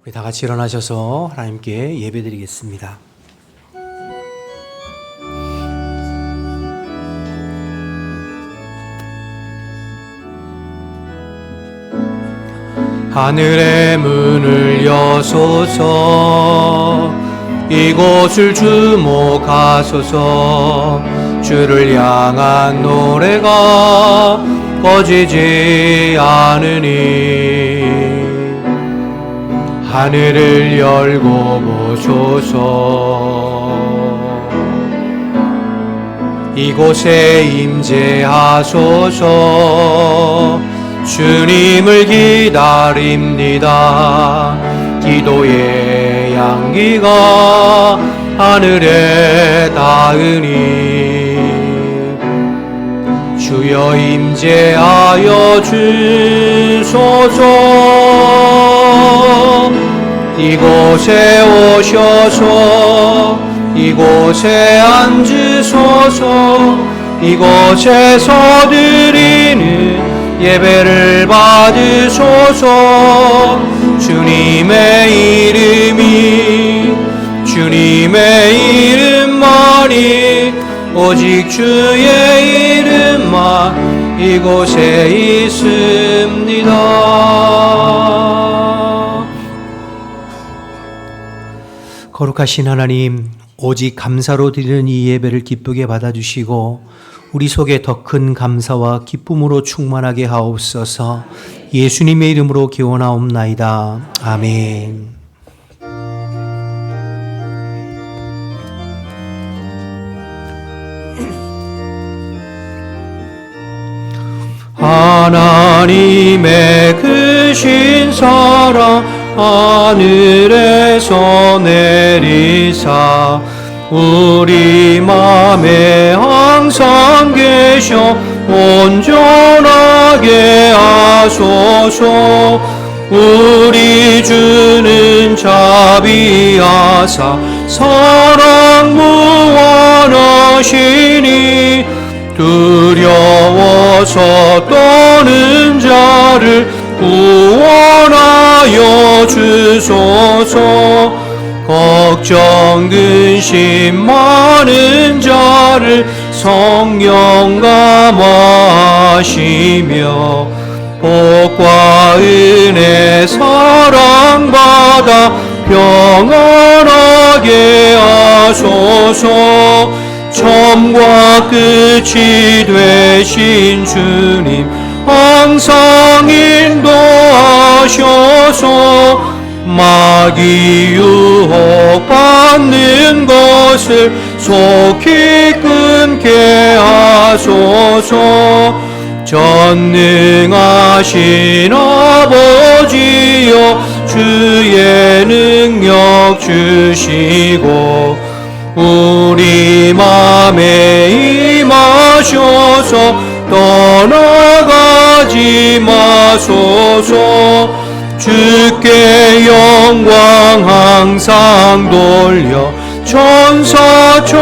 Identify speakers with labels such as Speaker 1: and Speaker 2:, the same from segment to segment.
Speaker 1: 우리 다 같이 일어나셔서 하나님께 예배드리겠습니다. 하늘의 문을 여소서, 이곳을 주목하소서. 주를 향한 노래가 꺼지지 않으니 하늘을 열고 보소서. 이곳에 임재하소서. 주님을 기다립니다. 기도의 향기가 하늘에 닿으니 주여 임재하여 주소서. 이곳에 오셔서 이곳에 앉으소서. 이곳에서 드리는 예배를 받으소서. 주님의 이름만이, 오직 주의 이름만 이곳에 있습니다. 거룩하신 하나님, 오직 감사로 드리는 이 예배를 기쁘게 받아주시고 우리 속에 더 큰 감사와 기쁨으로 충만하게 하옵소서. 예수님의 이름으로 기원하옵나이다. 아멘. 하나님의 크신 사랑 하늘에서 내리사 우리 맘에 항상 계셔 온전하게 하소서. 우리 주는 자비하사 사랑 무한하시니 두려워서 떠는 자를 구원하여 주소서. 걱정 근심 많은 자를 성령 감화하시며 복과 은혜 사랑받아 평안하게 하소서. 처음과 끝이 되신 주님 항상 인도하셔서 마귀 유혹받는 것을 속히 끊게 하소서. 전능하신 아버지여 주의 능력 주시고 우리 맘에 임하셔서 떠나가지 마소서. 주께 영광 항상 돌려 천사처럼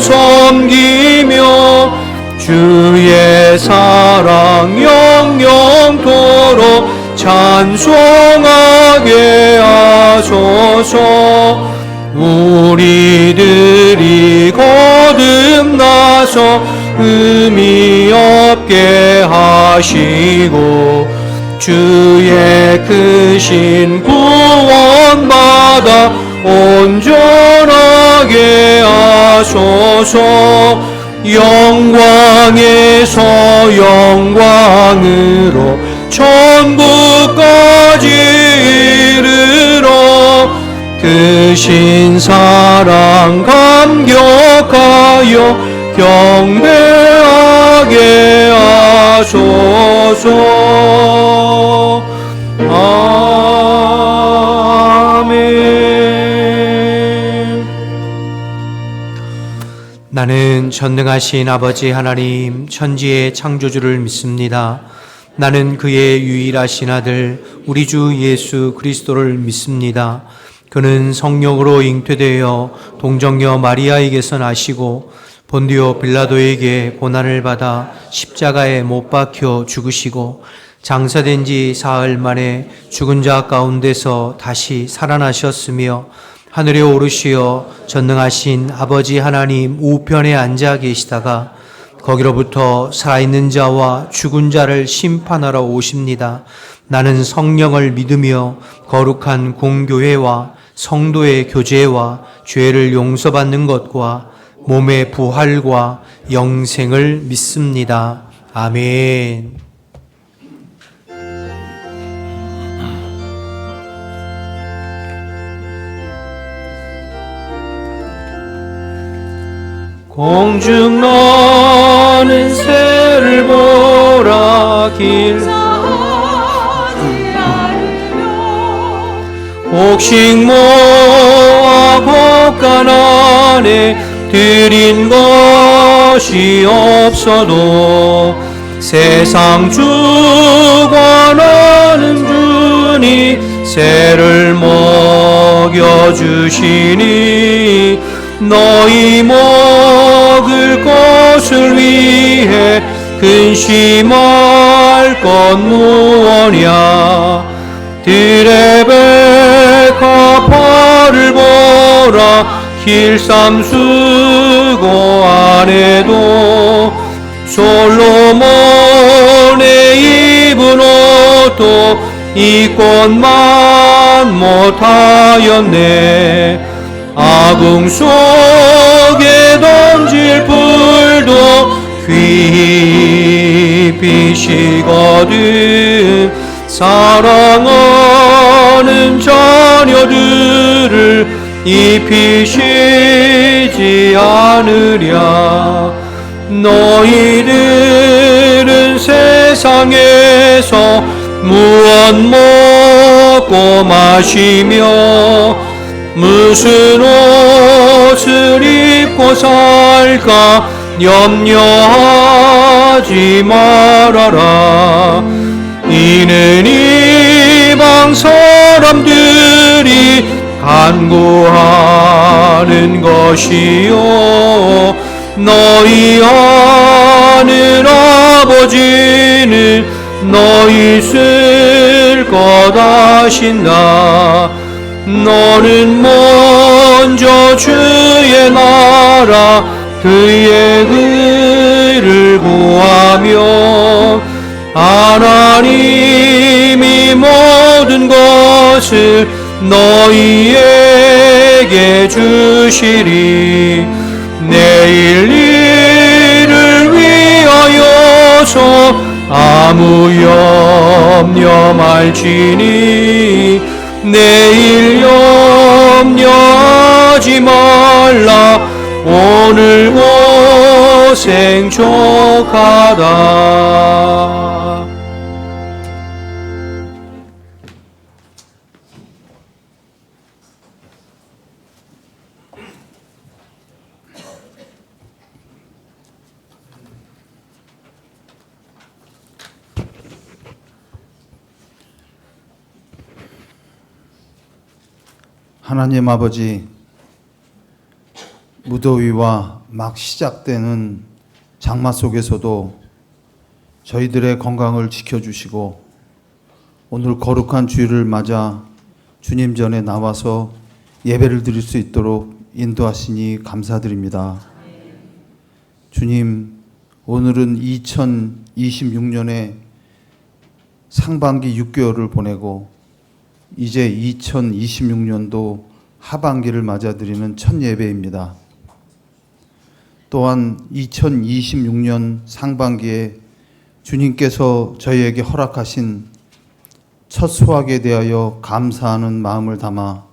Speaker 1: 섬기며 주의 사랑 영영토록 찬송하게 하소서. 우리들이 거듭나서 의미 없게 하시고 주의 크신 구원받아 온전하게 하소서. 영광에서 영광으로 천국까지 이르러 크신 사랑 감격하여 경배하게 하소서. 아멘. 나는 전능하신 아버지 하나님 천지의 창조주를 믿습니다. 나는 그의 유일하신 아들 우리 주 예수 그리스도를 믿습니다. 그는 성령으로 잉태되어 동정녀 마리아에게서 나시고 본디오 빌라도에게 고난을 받아 십자가에 못 박혀 죽으시고 장사된 지 사흘 만에 죽은 자 가운데서 다시 살아나셨으며 하늘에 오르시어 전능하신 아버지 하나님 우편에 앉아 계시다가 거기로부터 살아있는 자와 죽은 자를 심판하러 오십니다. 나는 성령을 믿으며 거룩한 공교회와 성도의 교제와 죄를 용서받는 것과 몸의 부활과 영생을 믿습니다. 아멘. 공중 너는 새를 보라
Speaker 2: 길사하지 않으며
Speaker 1: 곡식 모아 곡간 안에 들인 것이 없어도 세상 주관하는 주니 새를 먹여주시니 너희 먹을 것을 위해 근심할 것 무엇냐. 들의 백합화를 보라 힐삼 수고 안에도 솔로몬의 입은 옷도 입것만 못하였네. 아궁 속에 던질 불도 휘비시거든 사랑하는 자녀들을 입히시지 않으랴. 너희들은 세상에서 무엇 먹고 마시며 무슨 옷을 입고 살까 염려하지 말아라. 이는 이방 사람들이 간구하는 것이요 너희 하늘 아버지는 너희 쓸 것 아신다. 너는 먼저 주의 나라 그의 의를 구하며 하나님이 모든 것을 너희에게 주시리. 내일 일을 위하여서 아무 염려 말지니 내일 염려하지 말라. 오늘 고생 족하다.
Speaker 3: 하나님 아버지, 무더위와 막 시작되는 장마 속에서도 저희들의 건강을 지켜주시고 오늘 거룩한 주일을 맞아 주님 전에 나와서 예배를 드릴 수 있도록 인도하시니 감사드립니다. 주님, 오늘은 2026년의 상반기 6개월을 보내고 이제 2026년도 하반기를 맞아들이는 첫 예배입니다. 또한 2026년 상반기에 주님께서 저희에게 허락하신 첫 수확에 대하여 감사하는 마음을 담아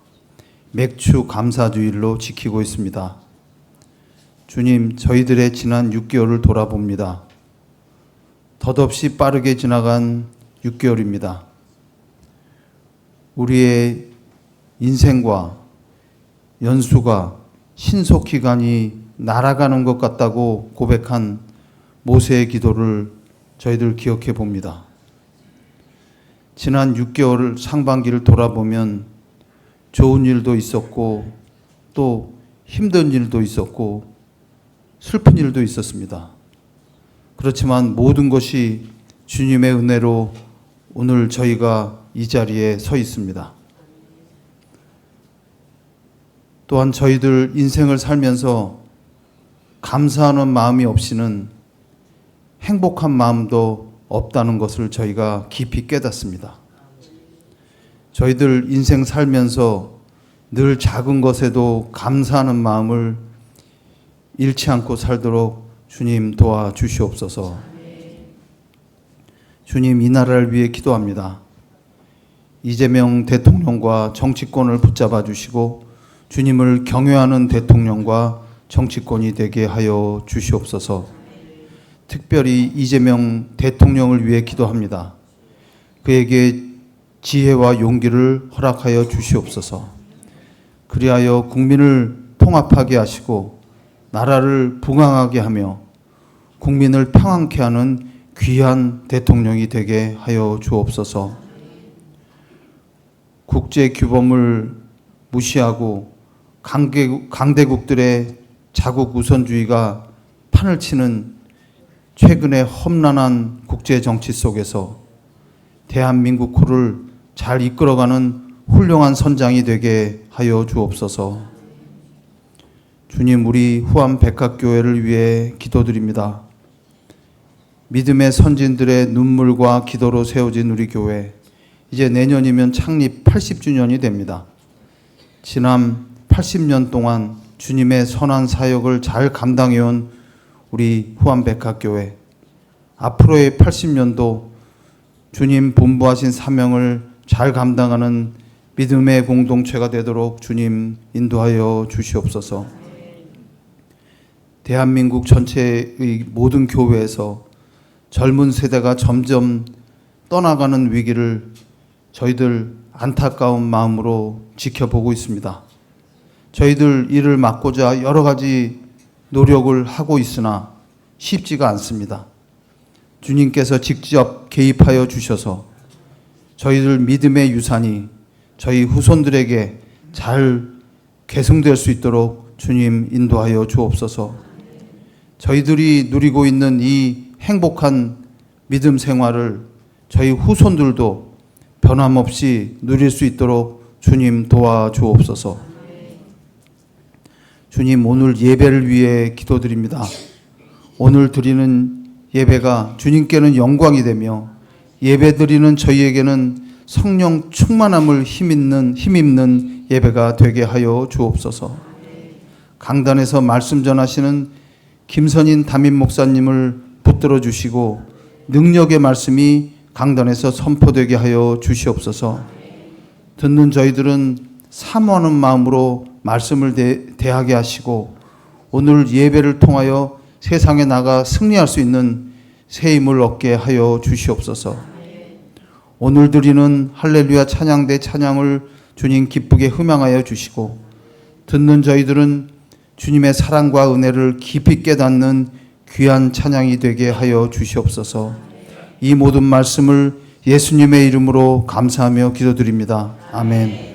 Speaker 3: 맥주 감사주일로 지키고 있습니다. 주님, 저희들의 지난 6개월을 돌아봅니다. 덧없이 빠르게 지나간 6개월입니다. 우리의 인생과 연수가 신속기간이 날아가는 것 같다고 고백한 모세의 기도를 저희들 기억해 봅니다. 지난 6개월 상반기를 돌아보면 좋은 일도 있었고 또 힘든 일도 있었고 슬픈 일도 있었습니다. 그렇지만 모든 것이 주님의 은혜로 오늘 저희가 이 자리에 서 있습니다. 또한 저희들 인생을 살면서 감사하는 마음이 없이는 행복한 마음도 없다는 것을 저희가 깊이 깨닫습니다. 저희들 인생 살면서 늘 작은 것에도 감사하는 마음을 잃지 않고 살도록 주님 도와주시옵소서. 주님, 이 나라를 위해 기도합니다. 이재명 대통령과 정치권을 붙잡아 주시고 주님을 경외하는 대통령과 정치권이 되게 하여 주시옵소서. 특별히 이재명 대통령을 위해 기도합니다. 그에게 지혜와 용기를 허락하여 주시옵소서. 그리하여 국민을 통합하게 하시고 나라를 부강하게 하며 국민을 평안케 하는 귀한 대통령이 되게 하여 주옵소서. 국제 규범을 무시하고 강대국들의 자국 우선주의가 판을 치는 최근의 험난한 국제 정치 속에서 대한민국호를 잘 이끌어가는 훌륭한 선장이 되게 하여 주옵소서. 주님, 우리 후암 백합교회를 위해 기도드립니다. 믿음의 선진들의 눈물과 기도로 세워진 우리 교회, 이제 내년이면 창립 80주년이 됩니다. 지난 80년 동안 주님의 선한 사역을 잘 감당해온 우리 후암 백합교회, 앞으로의 80년도 주님 분부하신 사명을 잘 감당하는 믿음의 공동체가 되도록 주님 인도하여 주시옵소서. 대한민국 전체의 모든 교회에서 젊은 세대가 점점 떠나가는 위기를 저희들 안타까운 마음으로 지켜보고 있습니다. 저희들 이를 막고자 여러 가지 노력을 하고 있으나 쉽지가 않습니다. 주님께서 직접 개입하여 주셔서 저희들 믿음의 유산이 저희 후손들에게 잘 계승될 수 있도록 주님 인도하여 주옵소서. 저희들이 누리고 있는 이 행복한 믿음 생활을 저희 후손들도 변함없이 누릴 수 있도록 주님 도와주옵소서. 주님, 오늘 예배를 위해 기도드립니다. 오늘 드리는 예배가 주님께는 영광이 되며 예배 드리는 저희에게는 성령 충만함을 힘입는 예배가 되게 하여 주옵소서. 강단에서 말씀 전하시는 김선인 담임 목사님을 붙들어 주시고 능력의 말씀이 강단에서 선포되게 하여 주시옵소서. 듣는 저희들은 사모하는 마음으로 말씀을 대하게 하시고 오늘 예배를 통하여 세상에 나가 승리할 수 있는 새 힘을 얻게 하여 주시옵소서. 오늘 드리는 할렐루야 찬양대 찬양을 주님 기쁘게 흠양하여 주시고 듣는 저희들은 주님의 사랑과 은혜를 깊이 깨닫는 귀한 찬양이 되게 하여 주시옵소서. 이 모든 말씀을 예수님의 이름으로 감사하며 기도드립니다. 아멘.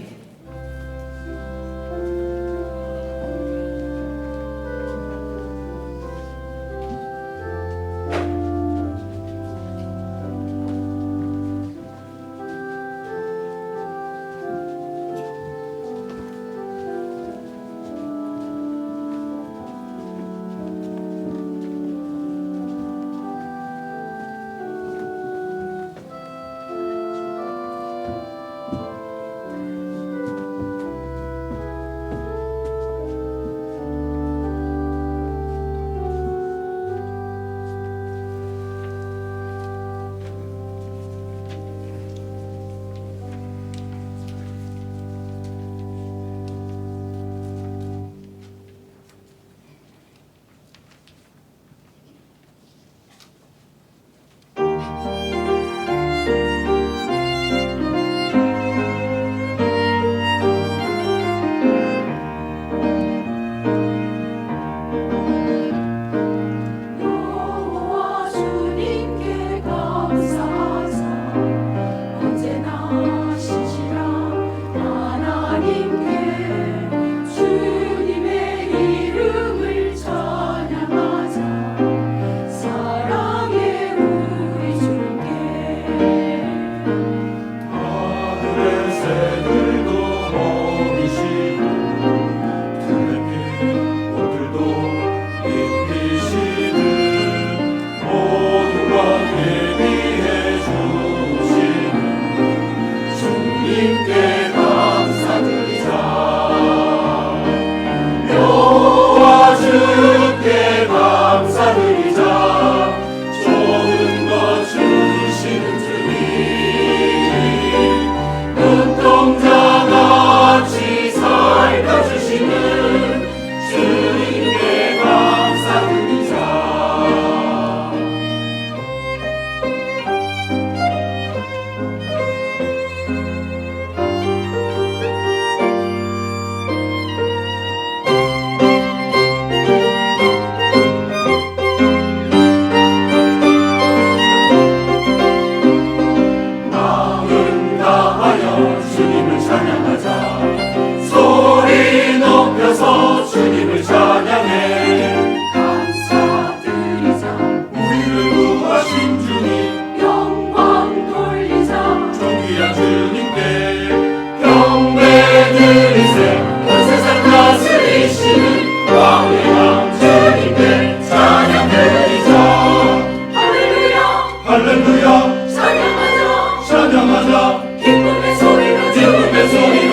Speaker 2: 할렐루야 찬양하자 찬양하자 기쁨의 소리로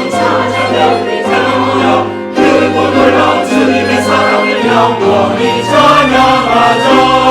Speaker 2: 찬양하리 할렐루야 크고 놀라운 주님의 사랑을 영원히 찬양하자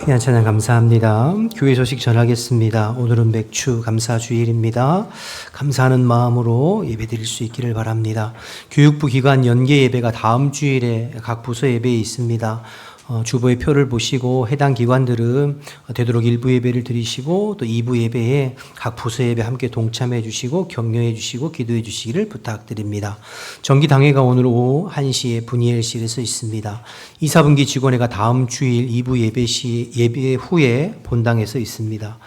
Speaker 1: 귀한 찬양 감사합니다. 교회 소식 전하겠습니다. 오늘은 맥주 감사 주일입니다. 감사하는 마음으로 예배 드릴 수 있기를 바랍니다. 교육부 기관 연계 예배가 다음 주일에 각 부서 예배에 있습니다. 주보의 표를 보시고 해당 기관들은 되도록 1부 예배를 드리시고 또 2부 예배에 각 부서 예배 함께 동참해 주시고 격려해 주시고 기도해 주시기를 부탁드립니다. 정기당회가 오늘 오후 1시에 분이엘실에서 있습니다. 2, 4분기 직원회가 다음 주일 2부 예배 후에 본당에서 있습니다.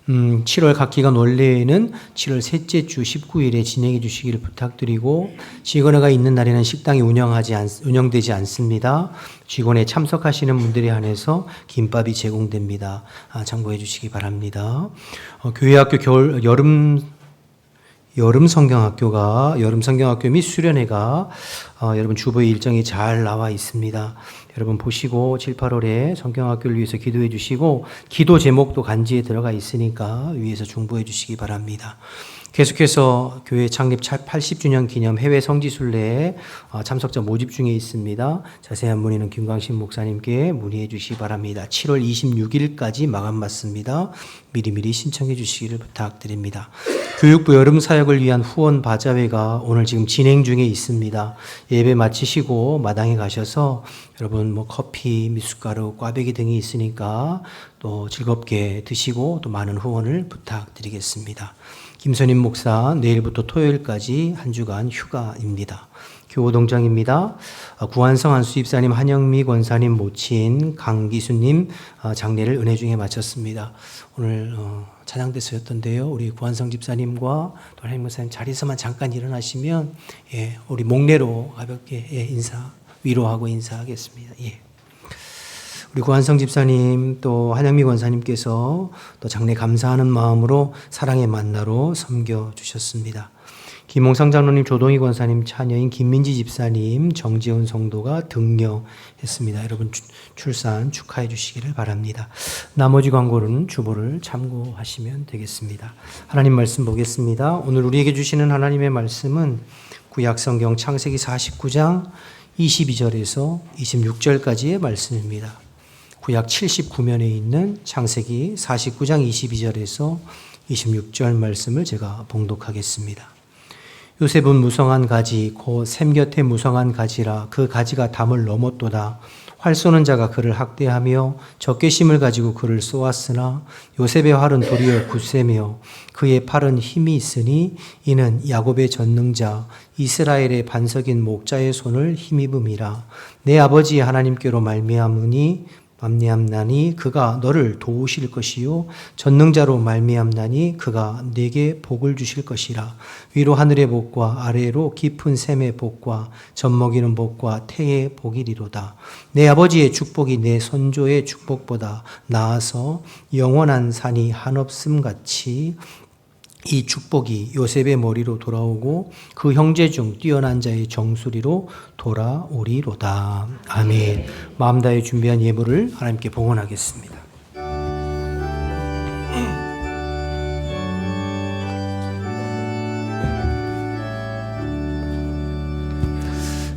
Speaker 1: 7월 각 기관 원래에는 7월 셋째 주 19일에 진행해 주시기를 부탁드리고 직원회가 있는 날에는 식당이 운영되지 않습니다. 직원회에 참석하시는 분들에 한해서 김밥이 제공됩니다. 참고해 주시기 바랍니다. 교회학교 여름 성경학교 및 수련회가 여러분 주보의 일정이 잘 나와 있습니다. 여러분 보시고 7, 8월에 성경학교를 위해서 기도해 주시고 기도 제목도 간지에 들어가 있으니까 위에서 중보해 주시기 바랍니다. 계속해서 교회 창립 80주년 기념 해외 성지순례에 참석자 모집 중에 있습니다. 자세한 문의는 김광신 목사님께 문의해 주시기 바랍니다. 7월 26일까지 마감받습니다. 미리미리 신청해 주시기를 부탁드립니다. 교육부 여름 사역을 위한 후원 바자회가 오늘 지금 진행 중에 있습니다. 예배 마치시고 마당에 가셔서 여러분 커피, 미숫가루, 꽈배기 등이 있으니까 또 즐겁게 드시고 또 많은 후원을 부탁드리겠습니다. 김선임 목사 내일부터 토요일까지 한 주간 휴가입니다. 교우동장입니다. 구한성 안수집사님, 한영미 권사님 모친 강기수님 장례를 은혜 중에 마쳤습니다. 오늘 찬양대서였던데요. 우리 구한성 집사님과 또 한영미 목사님 자리에서만 잠깐 일어나시면 우리 목례로 가볍게 인사 위로하고 인사하겠습니다. 우리 구한성 집사님 또 한영미 권사님께서 또 장례 감사하는 마음으로 사랑의 만나로 섬겨주셨습니다. 김홍상 장로님, 조동희 권사님, 차녀인 김민지 집사님, 정지훈 성도가 등려했습니다. 여러분 출산 축하해 주시기를 바랍니다. 나머지 광고는 주보를 참고하시면 되겠습니다. 하나님 말씀 보겠습니다. 오늘 우리에게 주시는 하나님의 말씀은 구약성경 창세기 49장 22절에서 26절까지의 말씀입니다. 구약 79면에 있는 창세기 49장 22절에서 26절 말씀을 제가 봉독하겠습니다. 요셉은 무성한 가지 곧 샘 곁에 무성한 가지라 그 가지가 담을 넘었도다. 활 쏘는 자가 그를 학대하며 적개심을 가지고 그를 쏘았으나 요셉의 활은 도리어 굳세며 그의 팔은 힘이 있으니 이는 야곱의 전능자 이스라엘의 반석인 목자의 손을 힘입음이라. 내 아버지 하나님께로 말미암으니 그가 너를 도우실 것이요 전능자로 말미암나니 그가 네게 복을 주실 것이라. 위로 하늘의 복과 아래로 깊은 샘의 복과 젖먹이는 복과 태의 복이리로다. 내 아버지의 축복이 내 선조의 축복보다 나아서 영원한 산이 한없음 같이 이 축복이 요셉의 머리로 돌아오고 그 형제 중 뛰어난 자의 정수리로 돌아오리로다. 아멘. 마음 다해 준비한 예물을 하나님께 봉헌하겠습니다.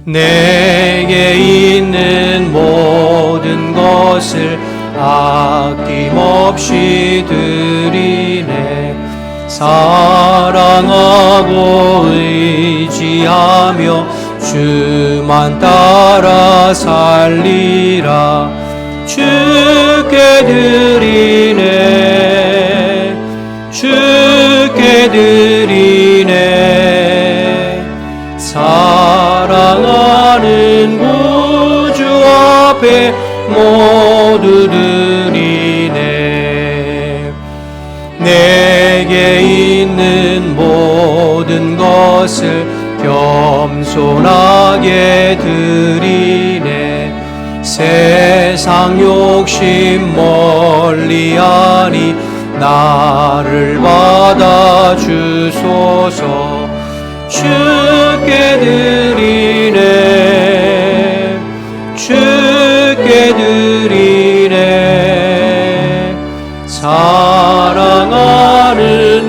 Speaker 1: 내게 있는 모든 것을 아낌없이 드리네. 사랑하고 의지하며 주만 따라 살리라. 주께 드리네. 주께 드리네. 사랑하는 구주 앞에 모두 드리네. 내게 있는 모든 것을 겸손하게 드리네. 세상 욕심 멀리하니 나를 받아 주소서. 주께 드리네. 주께 드리네. 사랑하는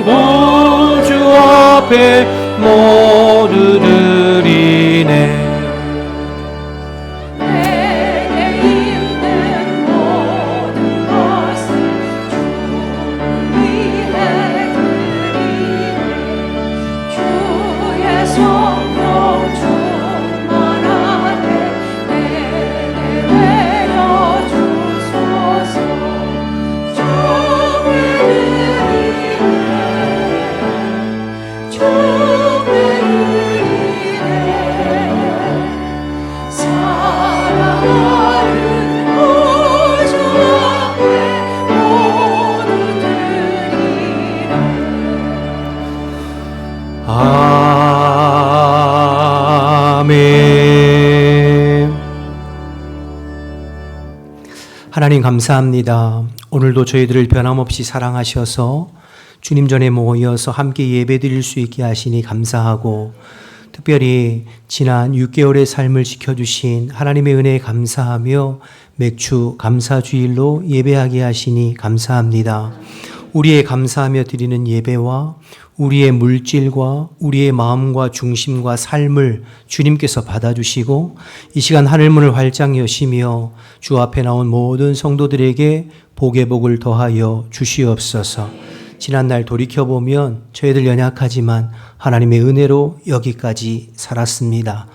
Speaker 1: 구주 앞에 모두 드리네.
Speaker 2: 내게 있는 모든 것을 주를 위해 드리네. 주의 성령 충만하게 내게 되어 주소서. 주께 드리네. 주께 드리네. 사랑하는 구주 앞에 모두 드리네.
Speaker 1: 아멘. 하나님 감사합니다. 오늘도 저희들을 변함없이 사랑하셔서 주님 전에 모여서 함께 예배드릴 수 있게 하시니 감사하고, 특별히 지난 6개월의 삶을 지켜주신 하나님의 은혜에 감사하며 맥주 감사주일로 예배하게 하시니 감사합니다. 우리의 감사하며 드리는 예배와 우리의 물질과 우리의 마음과 중심과 삶을 주님께서 받아주시고 이 시간 하늘문을 활짝 여시며 주 앞에 나온 모든 성도들에게 복의 복을 더하여 주시옵소서. 지난날 돌이켜보면 저희들 연약하지만 하나님의 은혜로 여기까지 살았습니다.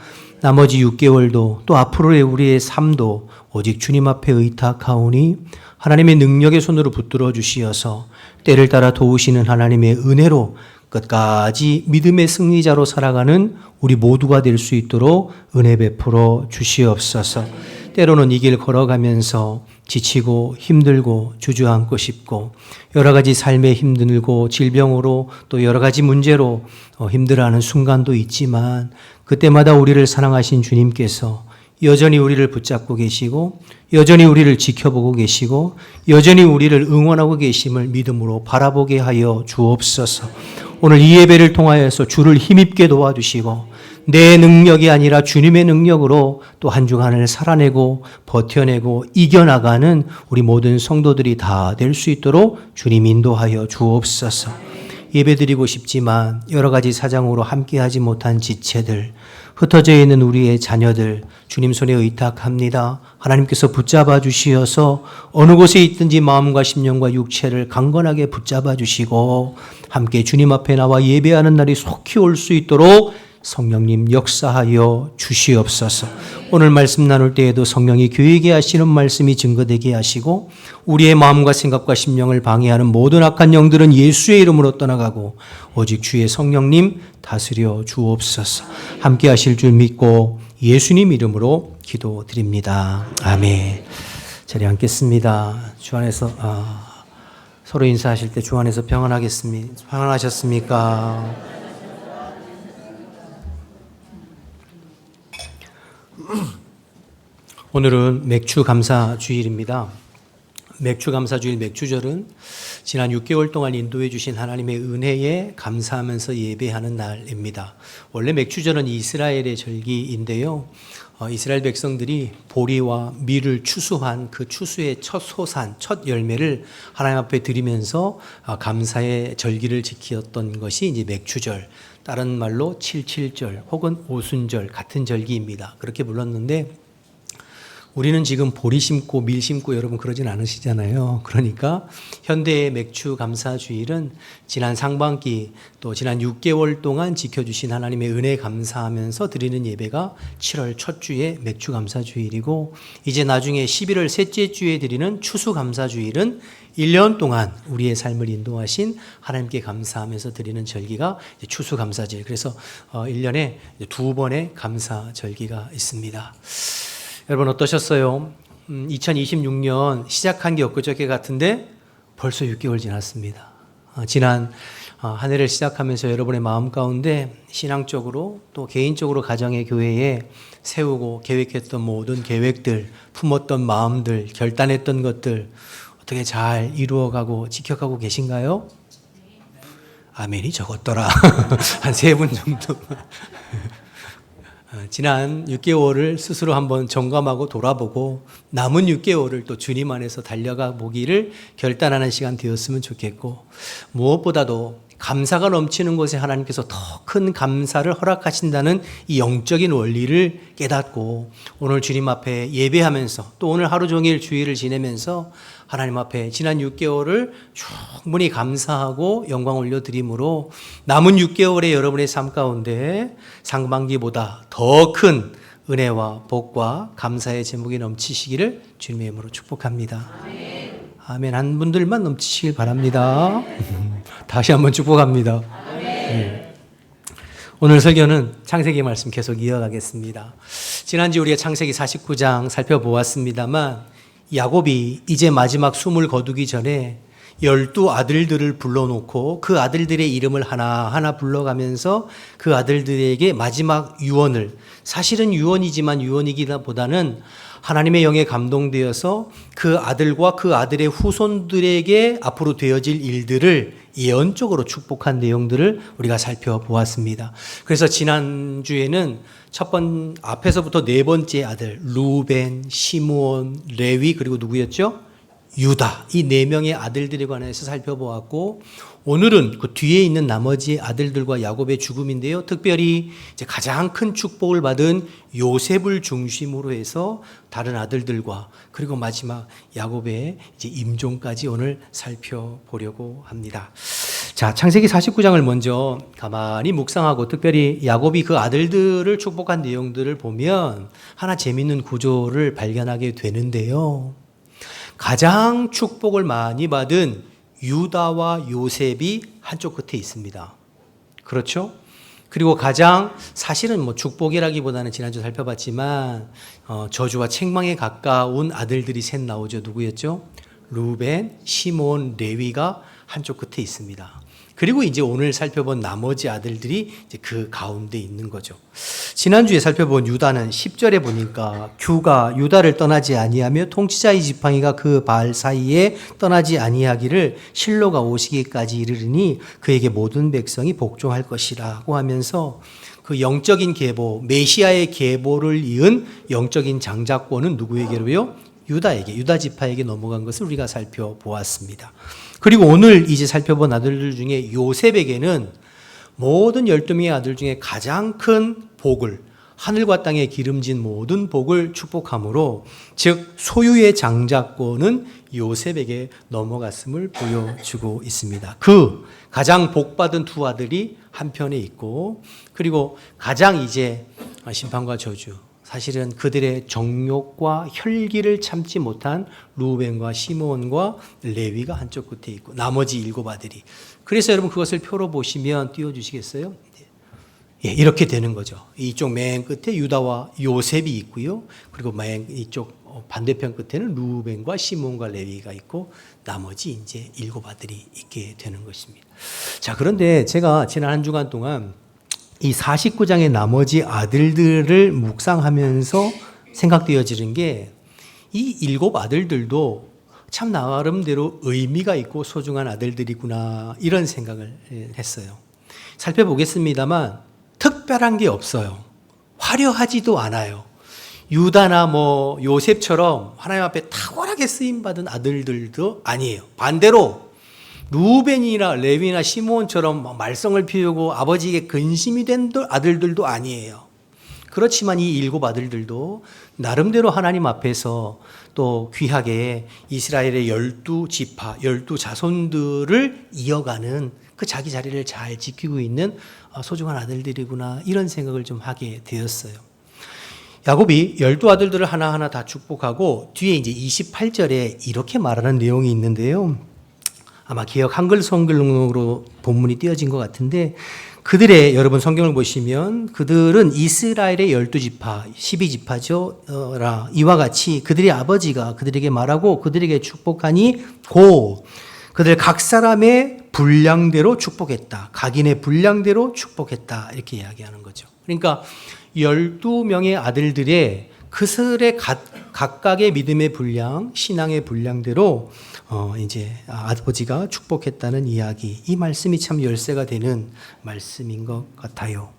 Speaker 1: 나머지 6개월도 또 앞으로의 우리의 삶도 오직 주님 앞에 의탁하오니 하나님의 능력의 손으로 붙들어 주시어서 때를 따라 도우시는 하나님의 은혜로 끝까지 믿음의 승리자로 살아가는 우리 모두가 될 수 있도록 은혜 베풀어 주시옵소서. 때로는 이 길 걸어가면서 지치고 힘들고 주저앉고 싶고 여러 가지 삶에 힘들고 질병으로 또 여러 가지 문제로 힘들어하는 순간도 있지만 그때마다 우리를 사랑하신 주님께서 여전히 우리를 붙잡고 계시고 여전히 우리를 지켜보고 계시고 여전히 우리를 응원하고 계심을 믿음으로 바라보게 하여 주옵소서. 오늘 이 예배를 통하여서 주를 힘입게 도와주시고 내 능력이 아니라 주님의 능력으로 또 한 주간을 살아내고 버텨내고 이겨나가는 우리 모든 성도들이 다 될 수 있도록 주님 인도하여 주옵소서. 예배드리고 싶지만 여러 가지 사정으로 함께하지 못한 지체들, 흩어져 있는 우리의 자녀들 주님 손에 의탁합니다. 하나님께서 붙잡아 주시어서 어느 곳에 있든지 마음과 심령과 육체를 강건하게 붙잡아 주시고 함께 주님 앞에 나와 예배하는 날이 속히 올 수 있도록 성령님 역사하여 주시옵소서. 오늘 말씀 나눌 때에도 성령이 교회에게 하시는 말씀이 증거되게 하시고 우리의 마음과 생각과 심령을 방해하는 모든 악한 영들은 예수의 이름으로 떠나가고 오직 주의 성령님 다스려 주옵소서. 함께 하실 줄 믿고 예수님 이름으로 기도드립니다. 아멘. 자리에 앉겠습니다. 주 안에서 서로 인사하실 때 주 안에서 평안하셨습니까? 오늘은 맥주 감사 주일입니다. 맥주 감사 주일 맥주절은 지난 6개월 동안 인도해 주신 하나님의 은혜에 감사하면서 예배하는 날입니다. 원래 맥주절은 이스라엘의 절기인데요. 이스라엘 백성들이 보리와 밀을 추수한 그 추수의 첫 소산, 첫 열매를 하나님 앞에 드리면서 감사의 절기를 지켰던 것이 이제 맥주절, 다른 말로 칠칠절 혹은 오순절 같은 절기입니다. 그렇게 불렀는데 우리는 지금 보리 심고 밀 심고 여러분 그러진 않으시잖아요. 그러니까 현대의 맥주 감사주일은 지난 상반기 또 지난 6개월 동안 지켜주신 하나님의 은혜 감사하면서 드리는 예배가 7월 첫 주에 맥주 감사주일이고 이제 나중에 11월 셋째 주에 드리는 추수 감사주일은 1년 동안 우리의 삶을 인도하신 하나님께 감사하면서 드리는 절기가 추수 감사절. 그래서 1년에 2번의 감사 절기가 있습니다. 여러분 어떠셨어요? 2026년 시작한 게 엊그저께 같은데 벌써 6개월 지났습니다. 지난 한 해를 시작하면서 여러분의 마음 가운데 신앙적으로 또 개인적으로 가정의 교회에 세우고 계획했던 모든 계획들, 품었던 마음들, 결단했던 것들 어떻게 잘 이루어가고 지켜가고 계신가요? 아멘이 적었더라. 한 3분 정도. 지난 6개월을 스스로 한번 점검하고 돌아보고 남은 6개월을 또 주님 안에서 달려가 보기를 결단하는 시간 되었으면 좋겠고 무엇보다도 감사가 넘치는 곳에 하나님께서 더 큰 감사를 허락하신다는 이 영적인 원리를 깨닫고 오늘 주님 앞에 예배하면서 또 오늘 하루 종일 주일을 지내면서 하나님 앞에 지난 6개월을 충분히 감사하고 영광 올려드림으로 남은 6개월의 여러분의 삶 가운데 상반기보다 더 큰 은혜와 복과 감사의 제목이 넘치시기를 주님의 이름으로 축복합니다. 아멘. 한 분들만 넘치시길 바랍니다. 다시 한번 축복합니다. 오늘 설교는 창세기 말씀 계속 이어가겠습니다. 지난주 우리가 창세기 49장 살펴보았습니다만 야곱이 이제 마지막 숨을 거두기 전에 12 아들들을 불러놓고 그 아들들의 이름을 하나하나 불러가면서 그 아들들에게 마지막 유언을, 사실은 유언이지만 유언이기보다는 하나님의 영에 감동되어서 그 아들과 그 아들의 후손들에게 앞으로 되어질 일들을 예언적으로 축복한 내용들을 우리가 살펴보았습니다. 그래서 지난주에는 앞에서부터 4번째 아들 루벤, 시므온, 레위 그리고 누구였죠? 유다, 이 4명의 아들들에 관해서 살펴보았고 오늘은 그 뒤에 있는 나머지 아들들과 야곱의 죽음인데요. 특별히 이제 가장 큰 축복을 받은 요셉을 중심으로 해서 다른 아들들과 그리고 마지막 야곱의 이제 임종까지 오늘 살펴보려고 합니다. 자, 창세기 49장을 먼저 가만히 묵상하고 특별히 야곱이 그 아들들을 축복한 내용들을 보면 하나 재미있는 구조를 발견하게 되는데요. 가장 축복을 많이 받은 유다와 요셉이 한쪽 끝에 있습니다. 그렇죠? 그리고 가장 사실은 축복이라기보다는 지난주 살펴봤지만 저주와 책망에 가까운 아들들이 셋 나오죠. 누구였죠? 루벤, 시몬, 레위가 한쪽 끝에 있습니다. 그리고 이제 오늘 살펴본 나머지 아들들이 이제 그 가운데 있는 거죠. 지난주에 살펴본 유다는 10절에 보니까 규가 유다를 떠나지 아니하며 통치자의 지팡이가 그 발 사이에 떠나지 아니하기를 실로가 오시기까지 이르르니 그에게 모든 백성이 복종할 것이라고 하면서 그 영적인 계보, 메시아의 계보를 이은 영적인 장자권은 누구에게로요? 유다에게, 유다 지파에게 넘어간 것을 우리가 살펴보았습니다. 그리고 오늘 이제 살펴본 아들들 중에 요셉에게는 모든 12명의 아들 중에 가장 큰 복을 하늘과 땅에 기름진 모든 복을 축복함으로 즉 소유의 장자권은 요셉에게 넘어갔음을 보여주고 있습니다. 그 가장 복받은 두 아들이 한편에 있고 그리고 가장 이제 심판과 저주 사실은 그들의 정욕과 혈기를 참지 못한 루벤과 시므온과 레위가 한쪽 끝에 있고 나머지 7 아들이 그래서 여러분 그것을 표로 보시면 띄워주시겠어요? 예, 이렇게 되는 거죠. 이쪽 맨 끝에 유다와 요셉이 있고요. 그리고 맨 이쪽 반대편 끝에는 루벤과 시몬과 레위가 있고 나머지 이제 7 아들이 있게 되는 것입니다. 자, 그런데 제가 지난 한 주간 동안 이 49장의 나머지 아들들을 묵상하면서 생각되어지는 게 이 7 아들들도 참 나름대로 의미가 있고 소중한 아들들이구나 이런 생각을 했어요. 살펴보겠습니다만 특별한 게 없어요. 화려하지도 않아요. 유다나 뭐 요셉처럼 하나님 앞에 탁월하게 쓰임받은 아들들도 아니에요. 반대로 루벤이나 레위나 시므온처럼 말썽을 피우고 아버지에게 근심이 된 아들들도 아니에요. 그렇지만 이 7 아들들도 나름대로 하나님 앞에서 또 귀하게 이스라엘의 12지파, 12자손들을 이어가는 그 자기 자리를 잘 지키고 있는 소중한 아들들이구나 이런 생각을 좀 하게 되었어요. 야곱이 12 아들들을 하나하나 다 축복하고 뒤에 이제 28절에 이렇게 말하는 내용이 있는데요. 아마 기억 한글 성경으로 본문이 띄어진 것 같은데 그들의 여러분 성경을 보시면 그들은 이스라엘의 12지파, 12지파죠. 이와 같이 그들의 아버지가 그들에게 말하고 그들에게 축복하니 고 그들 각 사람의 분량대로 축복했다. 각인의 분량대로 축복했다. 이렇게 이야기하는 거죠. 그러니까 12명의 아들들의 그들의 각각의 믿음의 분량, 신앙의 분량대로 이제 아버지가 축복했다는 이야기. 이 말씀이 참 열쇠가 되는 말씀인 것 같아요.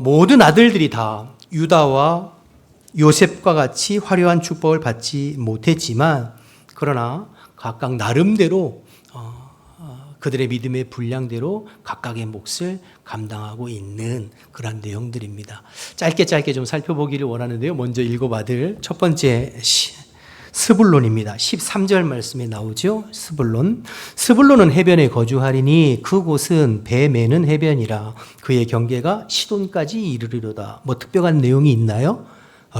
Speaker 1: 모든 아들들이 다 유다와 요셉과 같이 화려한 축복을 받지 못했지만 그러나 각각 나름대로 그들의 믿음의 분량대로 각각의 몫을 감당하고 있는 그런 내용들입니다. 짧게 좀 살펴보기를 원하는데요. 먼저 7 아들 첫 번째 스불론입니다. 13절 말씀에 나오죠. 스불론은 해변에 거주하리니 그곳은 배 매는 해변이라 그의 경계가 시돈까지 이르리로다. 뭐 특별한 내용이 있나요?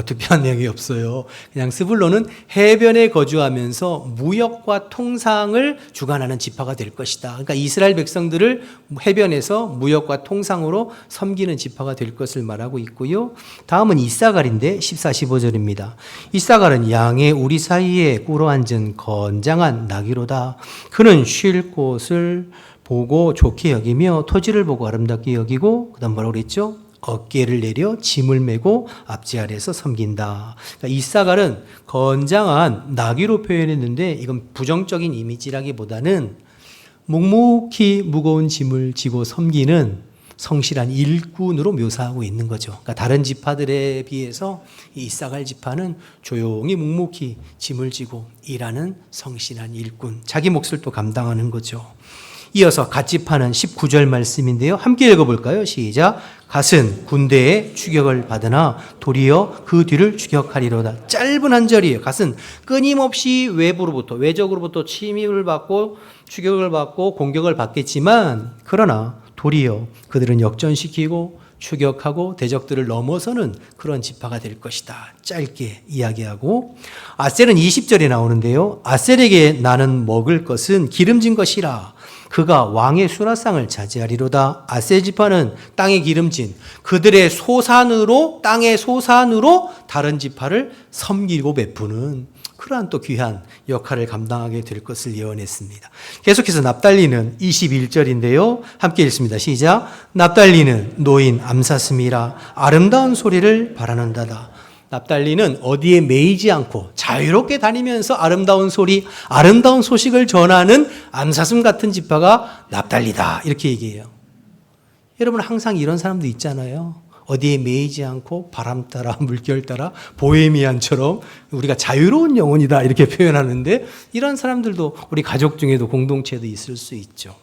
Speaker 1: 특별한 내용이 없어요. 그냥 스불론은 해변에 거주하면서 무역과 통상을 주관하는 지파가 될 것이다. 그러니까 이스라엘 백성들을 해변에서 무역과 통상으로 섬기는 지파가 될 것을 말하고 있고요. 다음은 이사갈인데 14, 15절입니다. 이사갈은 양의 우리 사이에 꿇어 앉은 건장한 나귀로다. 그는 쉴 곳을 보고 좋게 여기며 토지를 보고 아름답게 여기고 그다음 뭐라고 그랬죠? 어깨를 내려 짐을 메고 앞지 아래에서 섬긴다. 그러니까 이사갈은 건장한 나귀로 표현했는데 이건 부정적인 이미지라기보다는 묵묵히 무거운 짐을 지고 섬기는 성실한 일꾼으로 묘사하고 있는 거죠. 그러니까 다른 지파들에 비해서 이 이사갈 지파는 조용히 묵묵히 짐을 지고 일하는 성실한 일꾼, 자기 몫을 또 감당하는 거죠. 이어서 갓지파는 19절 말씀인데요. 함께 읽어볼까요? 시작. 갓은 군대에 추격을 받으나 도리어 그 뒤를 추격하리로다. 짧은 한 절이에요. 갓은 끊임없이 외적으로부터 침입을 받고 추격을 받고 공격을 받겠지만 그러나 도리어 그들은 역전시키고 추격하고 대적들을 넘어서는 그런 지파가 될 것이다. 짧게 이야기하고 아셀은 20절에 나오는데요. 아셀에게 나는 먹을 것은 기름진 것이라. 그가 왕의 수라상을 차지하리로다. 아셀 지파는 땅의 기름진 그들의 소산으로 땅의 소산으로 다른 지파를 섬기고 베푸는 그러한 또 귀한 역할을 감당하게 될 것을 예언했습니다. 계속해서 납달리는 21절인데요. 함께 읽습니다. 시작. 납달리는 노인 암사슴이라 아름다운 소리를 바라는다다. 납달리는 어디에 매이지 않고 자유롭게 다니면서 아름다운 소리, 아름다운 소식을 전하는 암사슴 같은 지파가 납달리다. 이렇게 얘기해요. 여러분 항상 이런 사람도 있잖아요. 어디에 매이지 않고 바람 따라 물결 따라 보헤미안처럼 우리가 자유로운 영혼이다 이렇게 표현하는데 이런 사람들도 우리 가족 중에도 공동체도 있을 수 있죠.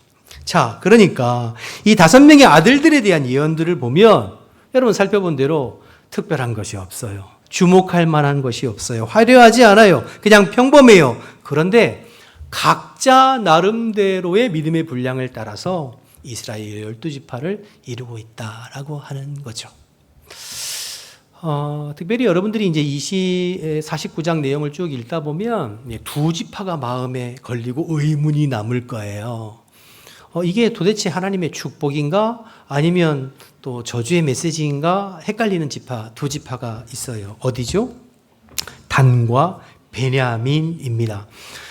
Speaker 1: 자, 그러니까 이 5명의 아들들에 대한 예언들을 보면 여러분 살펴본 대로 특별한 것이 없어요. 주목할 만한 것이 없어요. 화려하지 않아요. 그냥 평범해요. 그런데 각자 나름대로의 믿음의 분량을 따라서 이스라엘 12지파를 이루고 있다라고 하는 거죠. 특별히 여러분들이 이제 49장 내용을 쭉 읽다 보면 두 지파가 마음에 걸리고 의문이 남을 거예요. 이게 도대체 하나님의 축복인가? 아니면 또 저주의 메시지인가? 헷갈리는 두 지파가 있어요. 어디죠? 단과 베냐민입니다.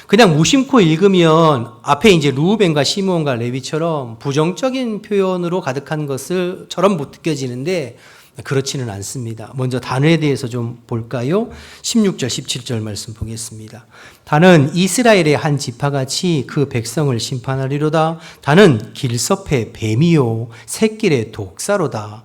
Speaker 1: 그냥 무심코 읽으면 앞에 이제 루벤과 시므온과 레위처럼 부정적인 표현으로 가득한 것처럼 못 느껴지는데 그렇지는 않습니다. 먼저 단에 대해서 좀 볼까요? 16절, 17절 말씀 보겠습니다. 단은 이스라엘의 한 지파같이 그 백성을 심판하리로다. 단은 길섭의 뱀이요 새길의 독사로다.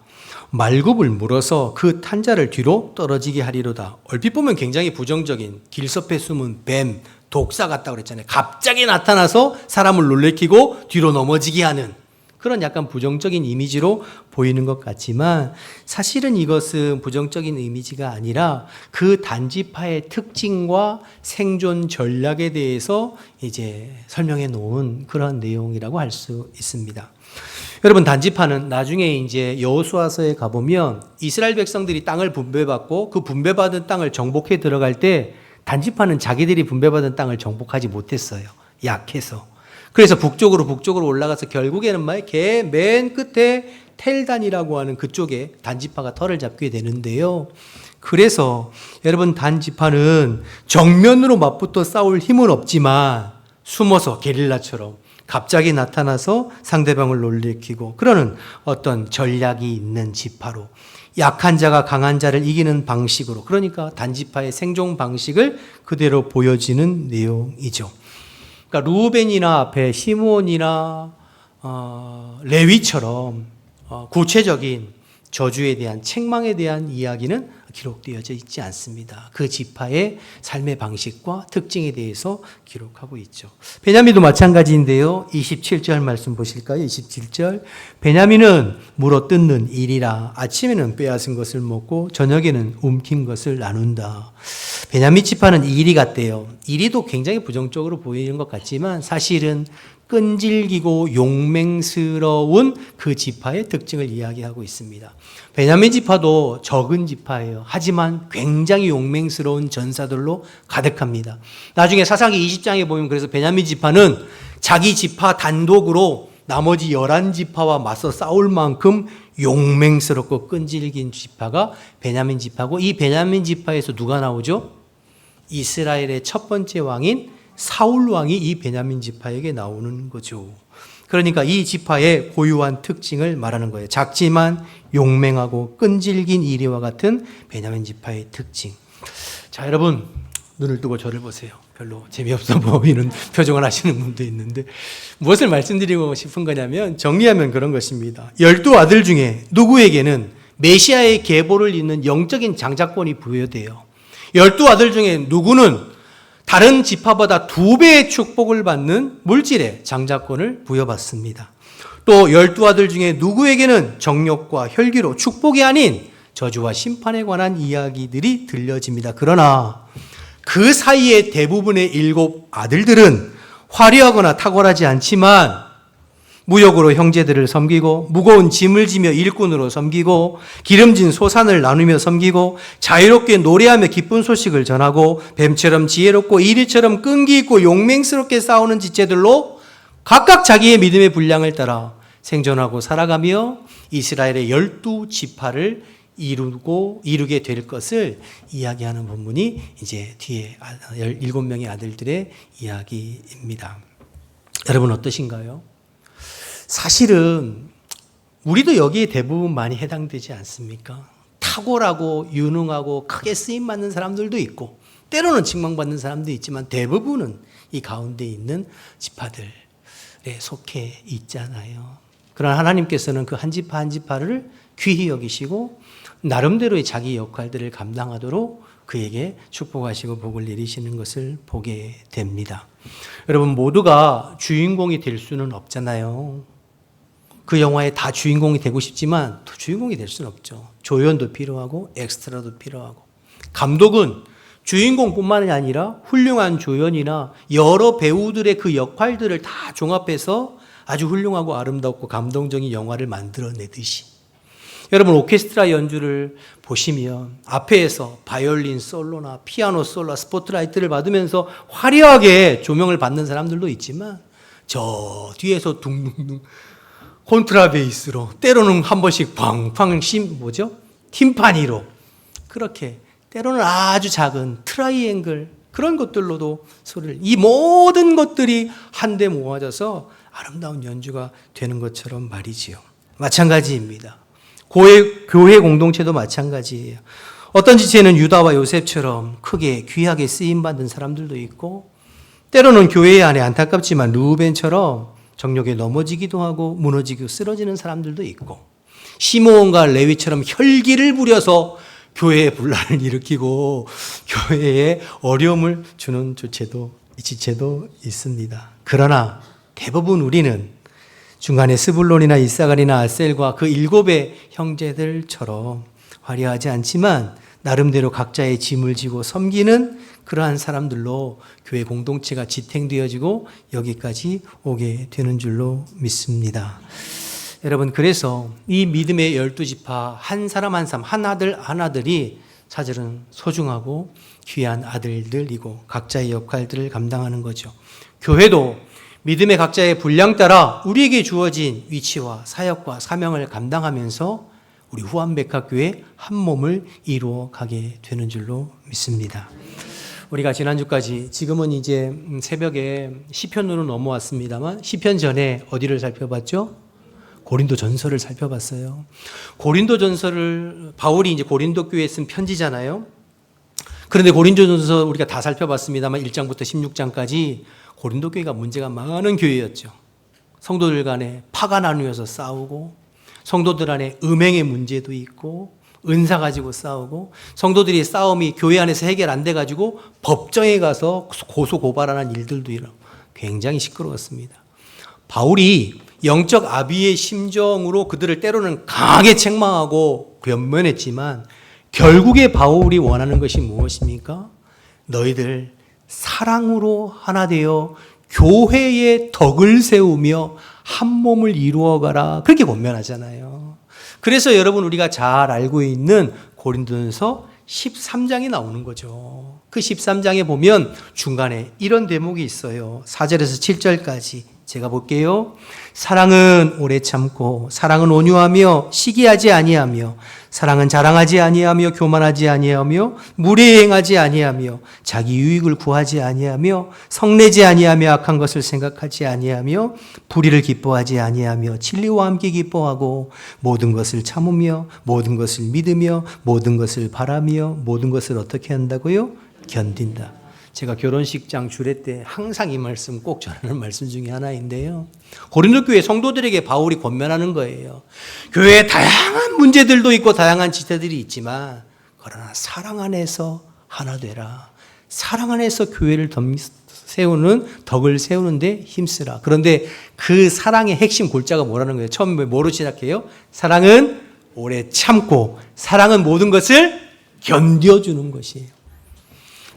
Speaker 1: 말굽을 물어서 그 탄자를 뒤로 떨어지게 하리로다. 얼핏 보면 굉장히 부정적인 길섭에 숨은 뱀, 독사 같다고 그랬잖아요. 갑자기 나타나서 사람을 놀래키고 뒤로 넘어지게 하는 그런 약간 부정적인 이미지로 보이는 것 같지만 사실은 이것은 부정적인 이미지가 아니라 그 단지파의 특징과 생존 전략에 대해서 이제 설명해 놓은 그런 내용이라고 할 수 있습니다. 여러분 단지파는 나중에 이제 여호수아서에 가보면 이스라엘 백성들이 땅을 분배받고 그 분배받은 땅을 정복해 들어갈 때 단지파는 자기들이 분배받은 땅을 정복하지 못했어요. 약해서. 그래서 북쪽으로 올라가서 결국에는 맨 끝에 텔단이라고 하는 그쪽에 단지파가 털을 잡게 되는데요. 그래서 여러분 단지파는 정면으로 맞붙어 싸울 힘은 없지만 숨어서 게릴라처럼 갑자기 나타나서 상대방을 놀래키고 그러는 어떤 전략이 있는 지파로 약한 자가 강한 자를 이기는 방식으로 그러니까 단지파의 생존 방식을 그대로 보여지는 내용이죠. 그러니까 루벤이나 앞에 시므온이나 레위처럼 구체적인 저주에 대한 책망에 대한 이야기는 기록되어져 있지 않습니다. 그 지파의 삶의 방식과 특징에 대해서 기록하고 있죠. 베냐민도 마찬가지인데요. 27절 말씀 보실까요? 27절. 베냐민은 물어 뜯는 일이라 아침에는 빼앗은 것을 먹고 저녁에는 움킨 것을 나눈다. 베냐민 지파는 이리 같대요. 이리도 굉장히 부정적으로 보이는 것 같지만 사실은 끈질기고 용맹스러운 그 지파의 특징을 이야기하고 있습니다. 베냐민 지파도 적은 지파예요. 하지만 굉장히 용맹스러운 전사들로 가득합니다. 나중에 사사기 20장에 보면 그래서 베냐민 지파는 자기 지파 단독으로 나머지 11지파와 맞서 싸울 만큼 용맹스럽고 끈질긴 지파가 베냐민 지파고 이 베냐민 지파에서 누가 나오죠? 이스라엘의 첫 번째 왕인 사울 왕이 이 베냐민 지파에게 나오는 거죠. 그러니까 이 지파의 고유한 특징을 말하는 거예요. 작지만 용맹하고 끈질긴 이리와 같은 베냐민 지파의 특징. 자, 여러분 눈을 뜨고 저를 보세요. 별로 재미없어 보이는 표정을 하시는 분도 있는데 무엇을 말씀드리고 싶은 거냐면 정리하면 그런 것입니다. 12아들 중에 누구에게는 메시아의 계보를 잇는 영적인 장자권이 부여돼요. 12아들 중에 누구는 다른 지파보다 2배의 축복을 받는 물질의 장자권을 부여받습니다. 또 12아들 중에 누구에게는 정욕과 혈기로 축복이 아닌 저주와 심판에 관한 이야기들이 들려집니다. 그러나 그 사이에 대부분의 7아들들은 화려하거나 탁월하지 않지만 무역으로 형제들을 섬기고 무거운 짐을 지며 일꾼으로 섬기고 기름진 소산을 나누며 섬기고 자유롭게 노래하며 기쁜 소식을 전하고 뱀처럼 지혜롭고 이리처럼 끈기 있고 용맹스럽게 싸우는 지체들로 각각 자기의 믿음의 분량을 따라 생존하고 살아가며 이스라엘의 12지파를 이루게 될 것을 이야기하는 본문이 이제 뒤에 7명의 아들들의 이야기입니다. 여러분 어떠신가요? 사실은 우리도 여기에 대부분 많이 해당되지 않습니까? 탁월하고 유능하고 크게 쓰임받는 사람들도 있고 때로는 칭망받는 사람도 있지만 대부분은 이 가운데 있는 지파들에 속해 있잖아요. 그러나 하나님께서는 그 한 지파 한 지파를 귀히 여기시고 나름대로의 자기 역할들을 감당하도록 그에게 축복하시고 복을 내리시는 것을 보게 됩니다. 여러분 모두가 주인공이 될 수는 없잖아요. 그 영화에 다 주인공이 되고 싶지만 또 주인공이 될 수는 없죠. 조연도 필요하고 엑스트라도 필요하고. 감독은 주인공뿐만이 아니라 훌륭한 조연이나 여러 배우들의 그 역할들을 다 종합해서 아주 훌륭하고 아름답고 감동적인 영화를 만들어내듯이, 여러분 오케스트라 연주를 보시면 앞에서 바이올린 솔로나 피아노 솔로, 스포트라이트를 받으면서 화려하게 조명을 받는 사람들도 있지만 저 뒤에서 둥둥둥 콘트라베이스로, 때로는 한 번씩 팡팡 팀파니로, 그렇게 때로는 아주 작은 트라이앵글 그런 것들로도 소리를, 이 모든 것들이 한데 모아져서 아름다운 연주가 되는 것처럼 말이지요. 마찬가지입니다. 교회 공동체도 마찬가지예요. 어떤 지체는 유다와 요셉처럼 크게 귀하게 쓰임받은 사람들도 있고, 때로는 교회 안에 안타깝지만 르우벤처럼 정욕에 넘어지기도 하고 무너지고 쓰러지는 사람들도 있고, 시므온과 레위처럼 혈기를 부려서 교회에 분란을 일으키고 교회에 어려움을 주는 지체도 있습니다. 그러나 대부분 우리는 중간에 스불론이나 이사갈이나 아셀과 그 7의 형제들처럼 화려하지 않지만 나름대로 각자의 짐을 지고 섬기는 그러한 사람들로 교회 공동체가 지탱되어지고 여기까지 오게 되는 줄로 믿습니다. 여러분, 그래서 이 믿음의 12지파 한 사람 한 사람, 한 아들 한 아들이 사실은 소중하고 귀한 아들들이고 각자의 역할들을 감당하는 거죠. 교회도 믿음의 각자의 분량 따라 우리에게 주어진 위치와 사역과 사명을 감당하면서 우리 후암백학교회 한 몸을 이루어 가게 되는 줄로 믿습니다. 우리가 지난주까지, 지금은 이제 새벽에 시편으로 넘어왔습니다만 시편 전에 어디를 살펴봤죠? 고린도 전서를 살펴봤어요. 고린도 전서를 바울이 이제 고린도 교회에 쓴 편지잖아요. 그런데 고린도 전서 우리가 다 살펴봤습니다만 1장부터 16장까지 고린도 교회가 문제가 많은 교회였죠. 성도들 간에 파가 나누어서 싸우고, 성도들 안에 음행의 문제도 있고, 은사 가지고 싸우고, 성도들이 싸움이 교회 안에서 해결 안 돼가지고 법정에 가서 고소 고발하는 일들도 일어나고 굉장히 시끄러웠습니다. 바울이 영적 아비의 심정으로 그들을 때로는 강하게 책망하고 변면했지만 결국에 바울이 원하는 것이 무엇입니까? 너희들 사랑으로 하나 되어 교회의 덕을 세우며 한 몸을 이루어가라, 그렇게 권면하잖아요. 그래서 여러분 우리가 잘 알고 있는 고린도전서 13장이 나오는 거죠. 그 13장에 보면 중간에 이런 대목이 있어요. 4절에서 7절까지 제가 볼게요. 사랑은 오래 참고, 사랑은 온유하며 시기하지 아니하며, 사랑은 자랑하지 아니하며 교만하지 아니하며 무례 행하지 아니하며 자기 유익을 구하지 아니하며 성내지 아니하며 악한 것을 생각하지 아니하며 불의를 기뻐하지 아니하며 진리와 함께 기뻐하고 모든 것을 참으며 모든 것을 믿으며 모든 것을 바라며 모든 것을 어떻게 한다고요? 견딘다. 제가 결혼식장 주례 때 항상 이 말씀 꼭 전하는 말씀 중에 하나인데요. 고린도 교회 성도들에게 바울이 권면하는 거예요. 교회에 다양한 문제들도 있고 다양한 지체들이 있지만 그러나 사랑 안에서 하나 되라. 사랑 안에서 교회를 세우는, 덕을 세우는데 힘쓰라. 그런데 그 사랑의 핵심 골자가 뭐라는 거예요? 처음에 뭐로 시작해요? 사랑은 오래 참고, 사랑은 모든 것을 견뎌주는 것이에요.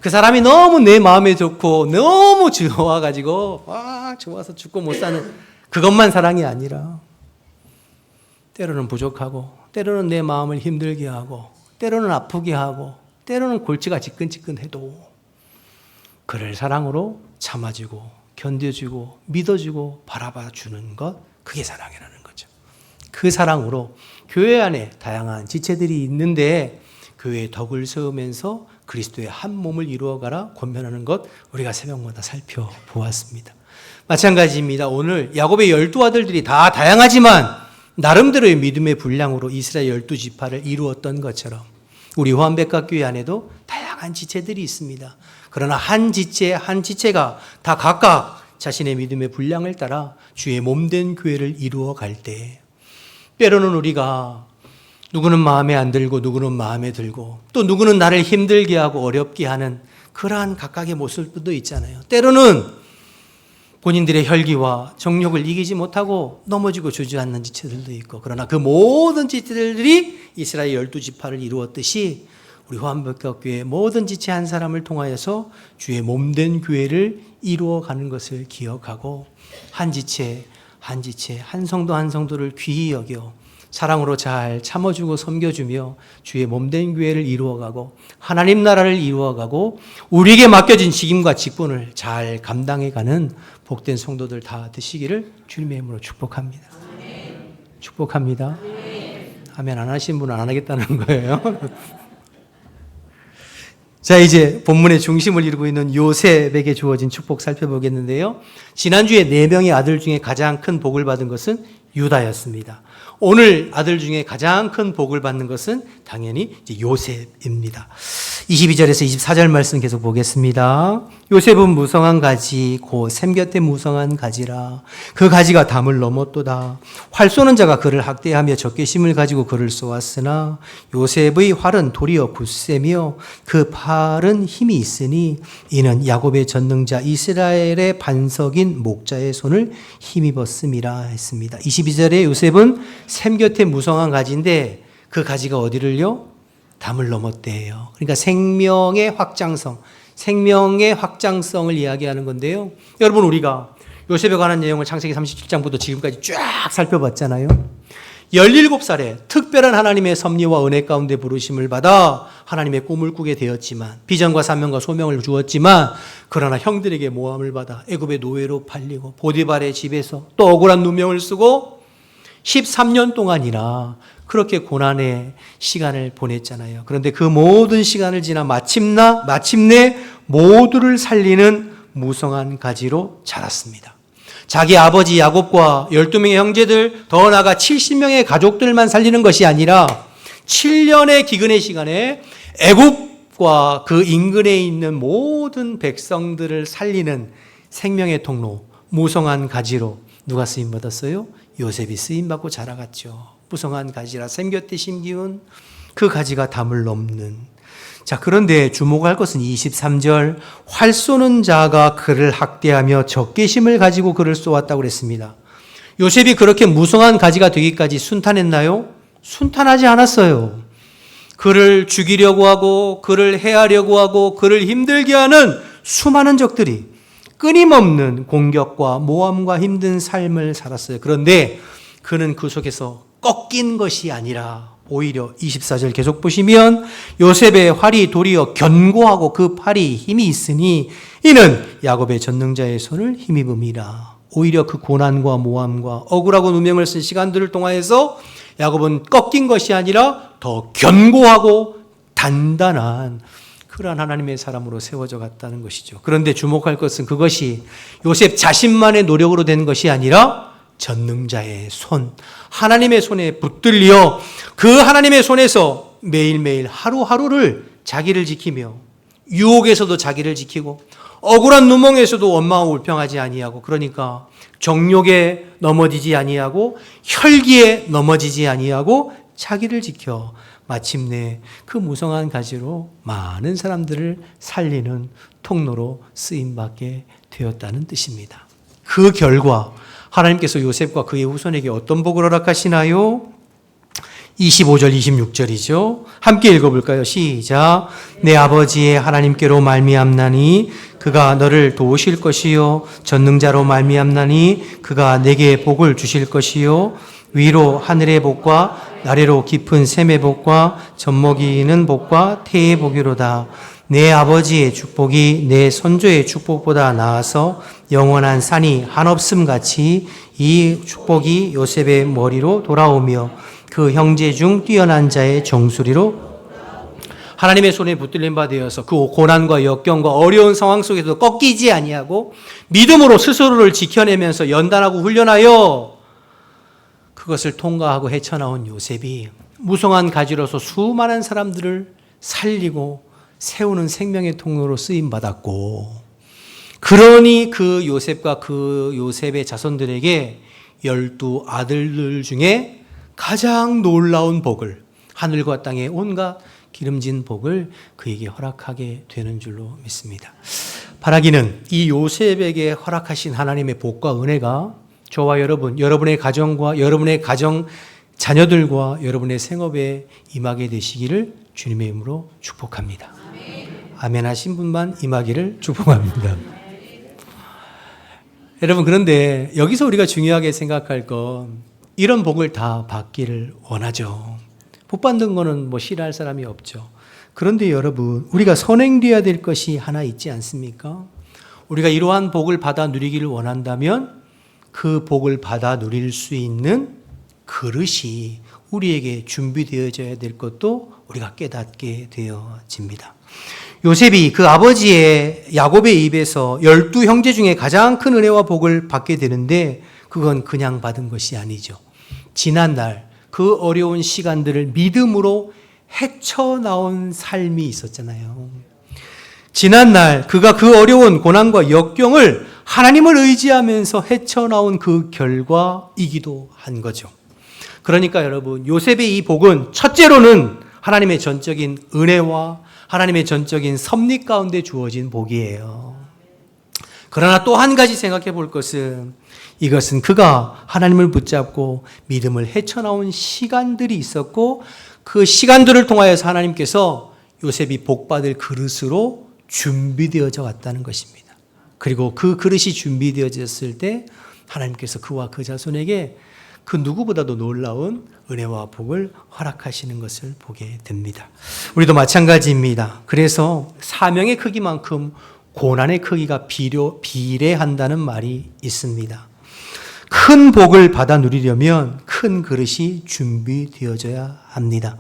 Speaker 1: 그 사람이 너무 내 마음에 좋고 너무 좋아가지고 좋아서 죽고 못 사는 그것만 사랑이 아니라 때로는 부족하고, 때로는 내 마음을 힘들게 하고, 때로는 아프게 하고, 때로는 골치가 지끈지끈해도 그를 사랑으로 참아주고 견뎌주고 믿어주고 바라봐주는 것, 그게 사랑이라는 거죠. 그 사랑으로 교회 안에 다양한 지체들이 있는데 교회의 덕을 세우면서 그리스도의 한 몸을 이루어가라 권면하는 것, 우리가 새벽마다 살펴보았습니다. 마찬가지입니다. 오늘 야곱의 12아들들이 다 다양하지만 나름대로의 믿음의 분량으로 이스라엘 12지파를 이루었던 것처럼 우리 후암백학교회 안에도 다양한 지체들이 있습니다. 그러나 한 지체 한 지체가 다 각각 자신의 믿음의 분량을 따라 주의 몸된 교회를 이루어갈 때, 때로는 우리가 누구는 마음에 안 들고 누구는 마음에 들고 또 누구는 나를 힘들게 하고 어렵게 하는 그러한 각각의 모습도 있잖아요. 때로는 본인들의 혈기와 정욕을 이기지 못하고 넘어지고 주저앉는 지체들도 있고, 그러나 그 모든 지체들이 이스라엘 12지파를 이루었듯이 우리 호암복합교회 모든 지체 한 사람을 통하여서 주의 몸된 교회를 이루어가는 것을 기억하고, 한 지체 한 지체 한 성도 한 성도를 귀히 여겨 사랑으로 잘 참아주고 섬겨주며 주의 몸된 교회를 이루어가고 하나님 나라를 이루어가고 우리에게 맡겨진 직임과 직분을 잘 감당해가는 복된 성도들 다 되시기를 주님의 이름으로 축복합니다. 축복합니다. 아멘 안 하신 분은 안 하겠다는 거예요. 자, 이제 본문의 중심을 이루고 있는 요셉에게 주어진 축복 살펴보겠는데요. 지난주에 4명의 아들 중에 가장 큰 복을 받은 것은 유다였습니다. 오늘 아들 중에 가장 큰 복을 받는 것은 당연히 이제 요셉입니다. 22절에서 24절 말씀 계속 보겠습니다. 요셉은 무성한 가지 곧 샘 곁에 무성한 가지라. 그 가지가 담을 넘었도다. 활 쏘는 자가 그를 학대하며 적개심을 가지고 그를 쏘았으나 요셉의 활은 도리어 굳세며 그 팔은 힘이 있으니 이는 야곱의 전능자 이스라엘의 반석인 목자의 손을 힘입었음이라 했습니다. 22절에 요셉은 샘 곁에 무성한 가지인데 그 가지가 어디를요? 담을 넘었대요. 그러니까 생명의 확장성을 이야기하는 건데요. 여러분, 우리가 요셉에 관한 내용을 창세기 37장부터 지금까지 쫙 살펴봤잖아요. 17살에 특별한 하나님의 섭리와 은혜 가운데 부르심을 받아 하나님의 꿈을 꾸게 되었지만, 비전과 사명과 소명을 주었지만, 그러나 형들에게 모함을 받아 애굽의 노예로 팔리고 보디발의 집에서 또 억울한 누명을 쓰고 13년 동안이나 그렇게 고난의 시간을 보냈잖아요. 그런데 그 모든 시간을 지나 마침내 모두를 살리는 무성한 가지로 자랐습니다. 자기 아버지 야곱과 12명의 형제들, 더 나아가 70명의 가족들만 살리는 것이 아니라 7년의 기근의 시간에 애굽과 그 인근에 있는 모든 백성들을 살리는 생명의 통로, 무성한 가지로 누가 쓰임받았어요? 요셉이 쓰임받고 자라갔죠. 무성한 가지라 샘 곁에 심기운 그 가지가 담을 넘는. 자, 그런데 주목할 것은 23절, 활 쏘는 자가 그를 학대하며 적개심을 가지고 그를 쏘았다고 그랬습니다. 요셉이 그렇게 무성한 가지가 되기까지 순탄했나요? 순탄하지 않았어요. 그를 죽이려고 하고 그를 해하려고 하고 그를 힘들게 하는 수많은 적들이 끊임없는 공격과 모함과 힘든 삶을 살았어요. 그런데 그는 그 속에서 꺾인 것이 아니라 오히려 24절 계속 보시면 요셉의 활이 도리어 견고하고 그 팔이 힘이 있으니 이는 야곱의 전능자의 손을 힘입음이라. 오히려 그 고난과 모함과 억울하고 누명을 쓴 시간들을 통하여서 야곱은 꺾인 것이 아니라 더 견고하고 단단한 그러한 하나님의 사람으로 세워져 갔다는 것이죠. 그런데 주목할 것은 그것이 요셉 자신만의 노력으로 된 것이 아니라 전능자의 손, 하나님의 손에 붙들려 그 하나님의 손에서 매일매일 하루하루를 자기를 지키며 유혹에서도 자기를 지키고 억울한 누명에서도 원망하고 울평하지 아니하고, 그러니까 정욕에 넘어지지 아니하고 혈기에 넘어지지 아니하고 자기를 지켜 마침내 그 무성한 가지로 많은 사람들을 살리는 통로로 쓰임받게 되었다는 뜻입니다. 그 결과 하나님께서 요셉과 그의 후손에게 어떤 복을 허락하시나요? 25절 26절이죠. 함께 읽어볼까요? 시작. 내 아버지의 하나님께로 말미암나니 그가 너를 도우실 것이요 전능자로 말미암나니 그가 내게 복을 주실 것이요 위로 하늘의 복과 아래로 깊은 샘의 복과 젖먹이는 복과 태의 복이로다. 내 아버지의 축복이 내 선조의 축복보다 나아서 영원한 산이 한없음 같이 이 축복이 요셉의 머리로 돌아오며 그 형제 중 뛰어난 자의 정수리로 하나님의 손에 붙들린 바 되어서 그 고난과 역경과 어려운 상황 속에서도 꺾이지 아니하고 믿음으로 스스로를 지켜내면서 연단하고 훈련하여 그것을 통과하고 헤쳐나온 요셉이 무성한 가지로서 수많은 사람들을 살리고 세우는 생명의 통로로 쓰임받았고, 그러니 그 요셉과 그 요셉의 자손들에게 12 아들들 중에 가장 놀라운 복을, 하늘과 땅의 온갖 기름진 복을 그에게 허락하게 되는 줄로 믿습니다. 바라기는 이 요셉에게 허락하신 하나님의 복과 은혜가 저와 여러분, 여러분의 가정과 여러분의 가정 자녀들과 여러분의 생업에 임하게 되시기를 주님의 이름으로 축복합니다. 아멘 하신 분만 임하기를 축복합니다. 여러분, 그런데 여기서 우리가 중요하게 생각할 건 이런 복을 다 받기를 원하죠. 복 받는 거는 뭐 싫어할 사람이 없죠. 그런데 여러분, 우리가 선행되어야 될 것이 하나 있지 않습니까? 우리가 이러한 복을 받아 누리기를 원한다면 그 복을 받아 누릴 수 있는 그릇이 우리에게 준비되어져야 될 것도 우리가 깨닫게 되어집니다. 요셉이 그 아버지의 야곱의 입에서 12형제 중에 가장 큰 은혜와 복을 받게 되는데 그건 그냥 받은 것이 아니죠. 지난날 그 어려운 시간들을 믿음으로 헤쳐나온 삶이 있었잖아요. 지난날 그가 그 어려운 고난과 역경을 하나님을 의지하면서 헤쳐나온 그 결과이기도 한 거죠. 그러니까 여러분, 요셉의 이 복은 첫째로는 하나님의 전적인 은혜와 하나님의 전적인 섭리 가운데 주어진 복이에요. 그러나 또 한 가지 생각해 볼 것은 이것은 그가 하나님을 붙잡고 믿음을 헤쳐나온 시간들이 있었고 그 시간들을 통하여서 하나님께서 요셉이 복받을 그릇으로 준비되어져 왔다는 것입니다. 그리고 그 그릇이 준비되어졌을 때 하나님께서 그와 그 자손에게 그 누구보다도 놀라운 은혜와 복을 허락하시는 것을 보게 됩니다. 우리도 마찬가지입니다. 그래서 사명의 크기만큼 고난의 크기가 비례한다는 말이 있습니다. 큰 복을 받아 누리려면 큰 그릇이 준비되어져야 합니다.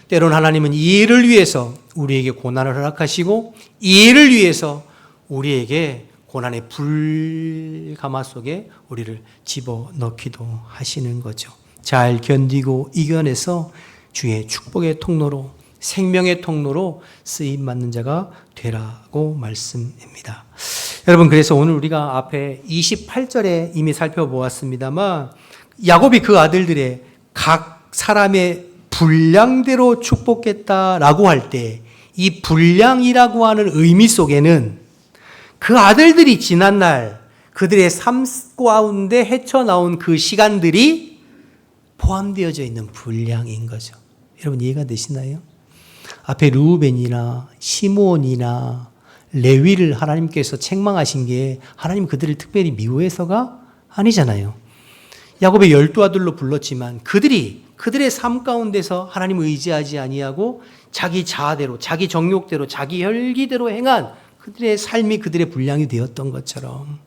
Speaker 1: 때로는 하나님은 이 일을 위해서 우리에게 고난을 허락하시고 이 일을 위해서 우리에게 고난의 불가마 속에 우리를 집어넣기도 하시는 거죠. 잘 견디고 이겨내서 주의 축복의 통로로 생명의 통로로 쓰임받는 자가 되라고 말씀입니다. 여러분, 그래서 오늘 우리가 앞에 28절에 이미 살펴보았습니다만 야곱이 그 아들들의 각 사람의 분량대로 축복했다라고 할 때 이 분량이라고 하는 의미 속에는 그 아들들이 지난날 그들의 삶 가운데 헤쳐나온 그 시간들이 포함되어져 있는 분량인 거죠. 여러분, 이해가 되시나요? 앞에 루벤이나 시므온이나 레위를 하나님께서 책망하신 게 하나님 그들을 특별히 미워해서가 아니잖아요. 야곱의 12아들로 불렀지만 그들의 삶 가운데서 하나님을 의지하지 아니하고 자기 자아대로, 자기 정욕대로, 자기 혈기대로 행한 그들의 삶이 그들의 분량이 되었던 것처럼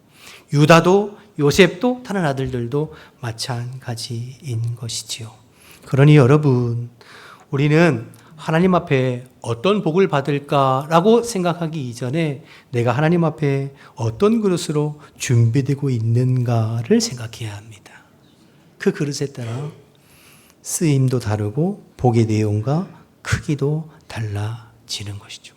Speaker 1: 유다도 요셉도 다른 아들들도 마찬가지인 것이지요. 그러니 여러분, 우리는 하나님 앞에 어떤 복을 받을까라고 생각하기 이전에 내가 하나님 앞에 어떤 그릇으로 준비되고 있는가를 생각해야 합니다. 그 그릇에 따라 쓰임도 다르고 복의 내용과 크기도 달라지는 것이죠.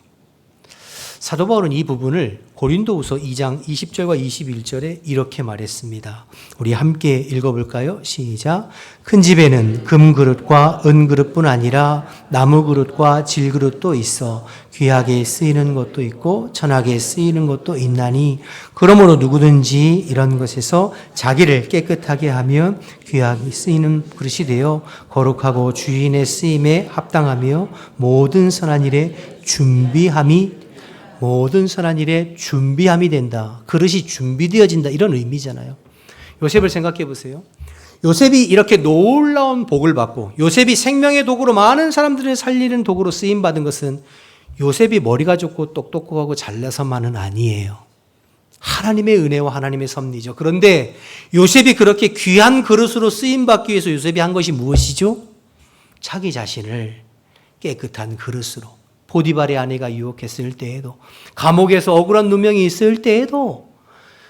Speaker 1: 사도 바울은 이 부분을 고린도후서 2장 20절과 21절에 이렇게 말했습니다. 우리 함께 읽어볼까요? 시작. 큰 집에는 금그릇과 은그릇뿐 아니라 나무그릇과 질그릇도 있어 귀하게 쓰이는 것도 있고 천하게 쓰이는 것도 있나니 그러므로 누구든지 이런 것에서 자기를 깨끗하게 하면 귀하게 쓰이는 그릇이 되어 거룩하고 주인의 쓰임에 합당하며 모든 선한 일에 준비함이 된다. 그릇이 준비되어진다. 이런 의미잖아요. 요셉을 생각해 보세요. 요셉이 이렇게 놀라운 복을 받고 요셉이 생명의 도구로 많은 사람들을 살리는 도구로 쓰임받은 것은 요셉이 머리가 좋고 똑똑하고 잘나서만은 아니에요. 하나님의 은혜와 하나님의 섭리죠. 그런데 요셉이 그렇게 귀한 그릇으로 쓰임받기 위해서 요셉이 한 것이 무엇이죠? 자기 자신을 깨끗한 그릇으로, 보디발의 아내가 유혹했을 때에도, 감옥에서 억울한 누명이 있을 때에도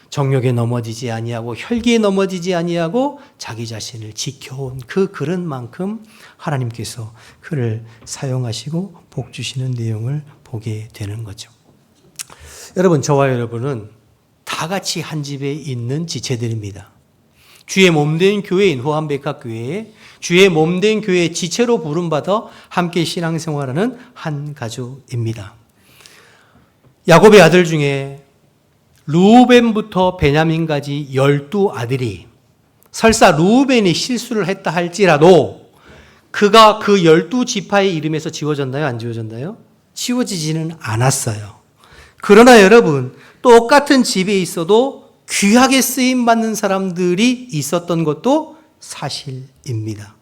Speaker 1: 정욕에 넘어지지 아니하고 혈기에 넘어지지 아니하고 자기 자신을 지켜온 그 그릇만큼 하나님께서 그를 사용하시고 복 주시는 내용을 보게 되는 거죠. 여러분, 저와 여러분은 다 같이 한 집에 있는 지체들입니다. 주의 몸된 교회인 후한백학교회에 주의 몸된 교회의 지체로 부름받아 함께 신앙생활하는 한 가족입니다. 야곱의 아들 중에 루벤부터 베냐민까지 12아들이 설사 루벤이 실수를 했다 할지라도 그가 그 12지파의 이름에서 지워졌나요? 안 지워졌나요? 지워지지는 않았어요. 그러나 여러분, 똑같은 집에 있어도 귀하게 쓰임받는 사람들이 있었던 것도 사실입니다.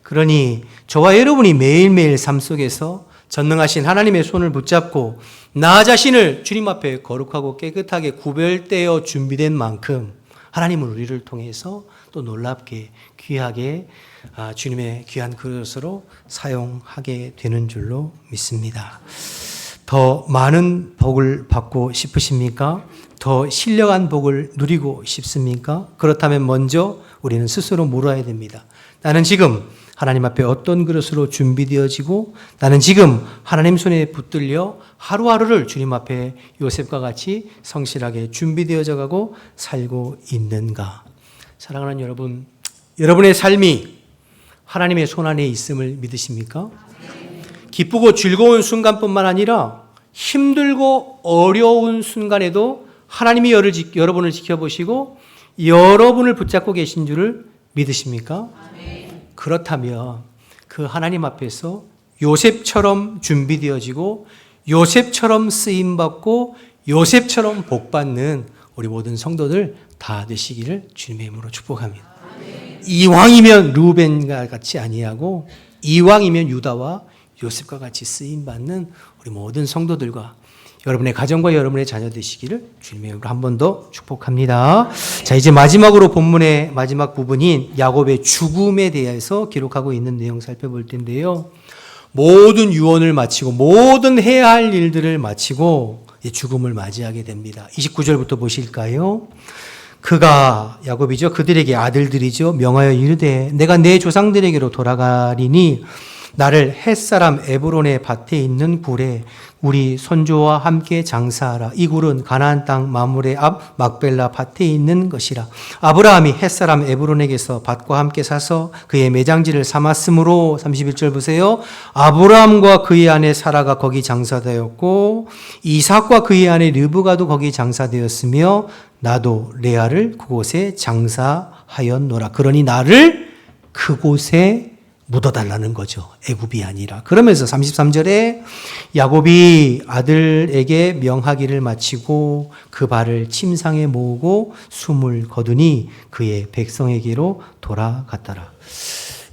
Speaker 1: 그러니 저와 여러분이 매일매일 삶 속에서 전능하신 하나님의 손을 붙잡고 나 자신을 주님 앞에 거룩하고 깨끗하게 구별되어 준비된 만큼 하나님은 우리를 통해서 또 놀랍게 귀하게 주님의 귀한 그릇으로 사용하게 되는 줄로 믿습니다. 더 많은 복을 받고 싶으십니까? 더 신령한 복을 누리고 싶습니까? 그렇다면 먼저 우리는 스스로 물어야 됩니다. 나는 지금 하나님 앞에 어떤 그릇으로 준비되어지고 나는 지금 하나님 손에 붙들려 하루하루를 주님 앞에 요셉과 같이 성실하게 준비되어져 가고 살고 있는가? 사랑하는 여러분, 여러분의 삶이 하나님의 손 안에 있음을 믿으십니까? 기쁘고 즐거운 순간뿐만 아니라 힘들고 어려운 순간에도 하나님이 여러분을 지켜보시고 여러분을 붙잡고 계신 줄을 믿으십니까? 그렇다면 그 하나님 앞에서 요셉처럼 준비되어지고 요셉처럼 쓰임받고 요셉처럼 복받는 우리 모든 성도들 다 되시기를 주님의 이름으로 축복합니다. 이왕이면 루벤과 같이 아니하고 이왕이면 유다와 요셉과 같이 쓰임받는 우리 모든 성도들과 여러분의 가정과 여러분의 자녀 되시기를 주님의 이름으로 한 번 더 축복합니다. 자, 이제 마지막으로 본문의 마지막 부분인 야곱의 죽음에 대해서 기록하고 있는 내용 살펴볼 텐데요. 모든 유언을 마치고 모든 해야 할 일들을 마치고 죽음을 맞이하게 됩니다. 29절부터 보실까요? 그가 야곱이죠. 그들에게 아들들이죠. 명하여 이르되 내가 내 조상들에게로 돌아가리니 나를 햇사람 에브론의 밭에 있는 굴에 우리 손조와 함께 장사하라. 이 굴은 가나안 땅 마므레 앞 막벨라 밭에 있는 것이라. 아브라함이 햇사람 에브론에게서 밭과 함께 사서 그의 매장지를 삼았으므로 31절 보세요. 아브라함과 그의 아내 사라가 거기 장사되었고 이삭과 그의 아내 르브가도 거기 장사되었으며 나도 레아를 그곳에 장사하였노라. 그러니 나를 그곳에 묻어달라는 거죠. 애굽이 아니라. 그러면서 33절에 야곱이 아들에게 명하기를 마치고 그 발을 침상에 모으고 숨을 거두니 그의 백성에게로 돌아갔더라.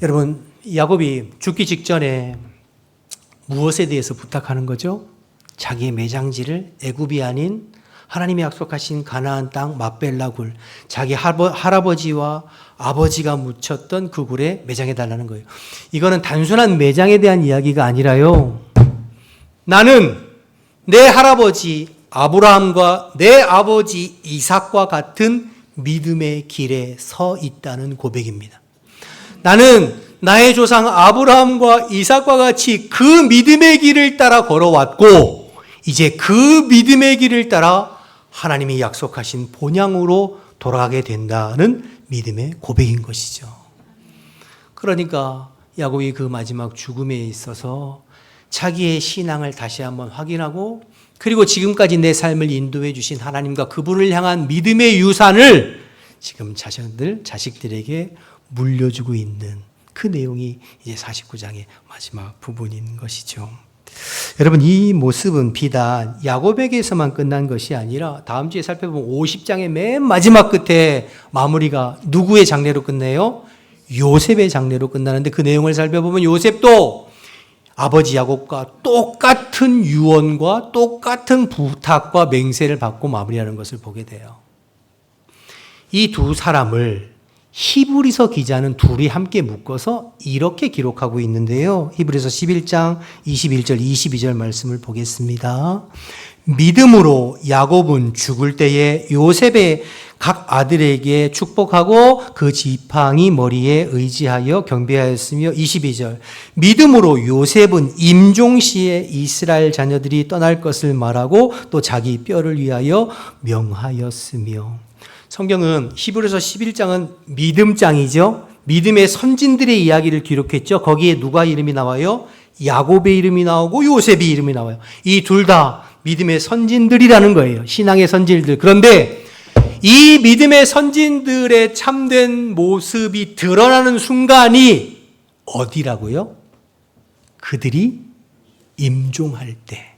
Speaker 1: 여러분, 야곱이 죽기 직전에 무엇에 대해서 부탁하는 거죠? 자기의 매장지를 애굽이 아닌 하나님이 약속하신 가나안 땅 막벨라 굴, 자기 할아버지와 아버지가 묻혔던 그 굴에 매장해달라는 거예요. 이거는 단순한 매장에 대한 이야기가 아니라요. 나는 내 할아버지 아브라함과 내 아버지 이삭과 같은 믿음의 길에 서 있다는 고백입니다. 나는 나의 조상 아브라함과 이삭과 같이 그 믿음의 길을 따라 걸어왔고 이제 그 믿음의 길을 따라 하나님이 약속하신 본향으로 돌아가게 된다는 믿음의 고백인 것이죠. 그러니까 야곱이 그 마지막 죽음에 있어서 자기의 신앙을 다시 한번 확인하고 그리고 지금까지 내 삶을 인도해 주신 하나님과 그분을 향한 믿음의 유산을 지금 자식들에게 물려주고 있는 그 내용이 이제 49장의 마지막 부분인 것이죠. 여러분, 이 모습은 비단 야곱에게서만 끝난 것이 아니라 다음 주에 살펴보면 50장의 맨 마지막 끝에 마무리가 누구의 장례로 끝내요? 요셉의 장례로 끝나는데 그 내용을 살펴보면 요셉도 아버지 야곱과 똑같은 유언과 똑같은 부탁과 맹세를 받고 마무리하는 것을 보게 돼요. 이 두 사람을 히브리서 기자는 둘이 함께 묶어서 이렇게 기록하고 있는데요. 히브리서 11장 21절 22절 말씀을 보겠습니다. 믿음으로 야곱은 죽을 때에 요셉의 각 아들에게 축복하고 그 지팡이 머리에 의지하여 경배하였으며 22절 믿음으로 요셉은 임종시에 이스라엘 자녀들이 떠날 것을 말하고 또 자기 뼈를 위하여 명하였으며 성경은 히브리서 11장은 믿음장이죠. 믿음의 선진들의 이야기를 기록했죠. 거기에 누가 이름이 나와요? 야곱의 이름이 나오고 요셉의 이름이 나와요. 이 둘 다 믿음의 선진들이라는 거예요. 신앙의 선진들. 그런데 이 믿음의 선진들의 참된 모습이 드러나는 순간이 어디라고요? 그들이 임종할 때.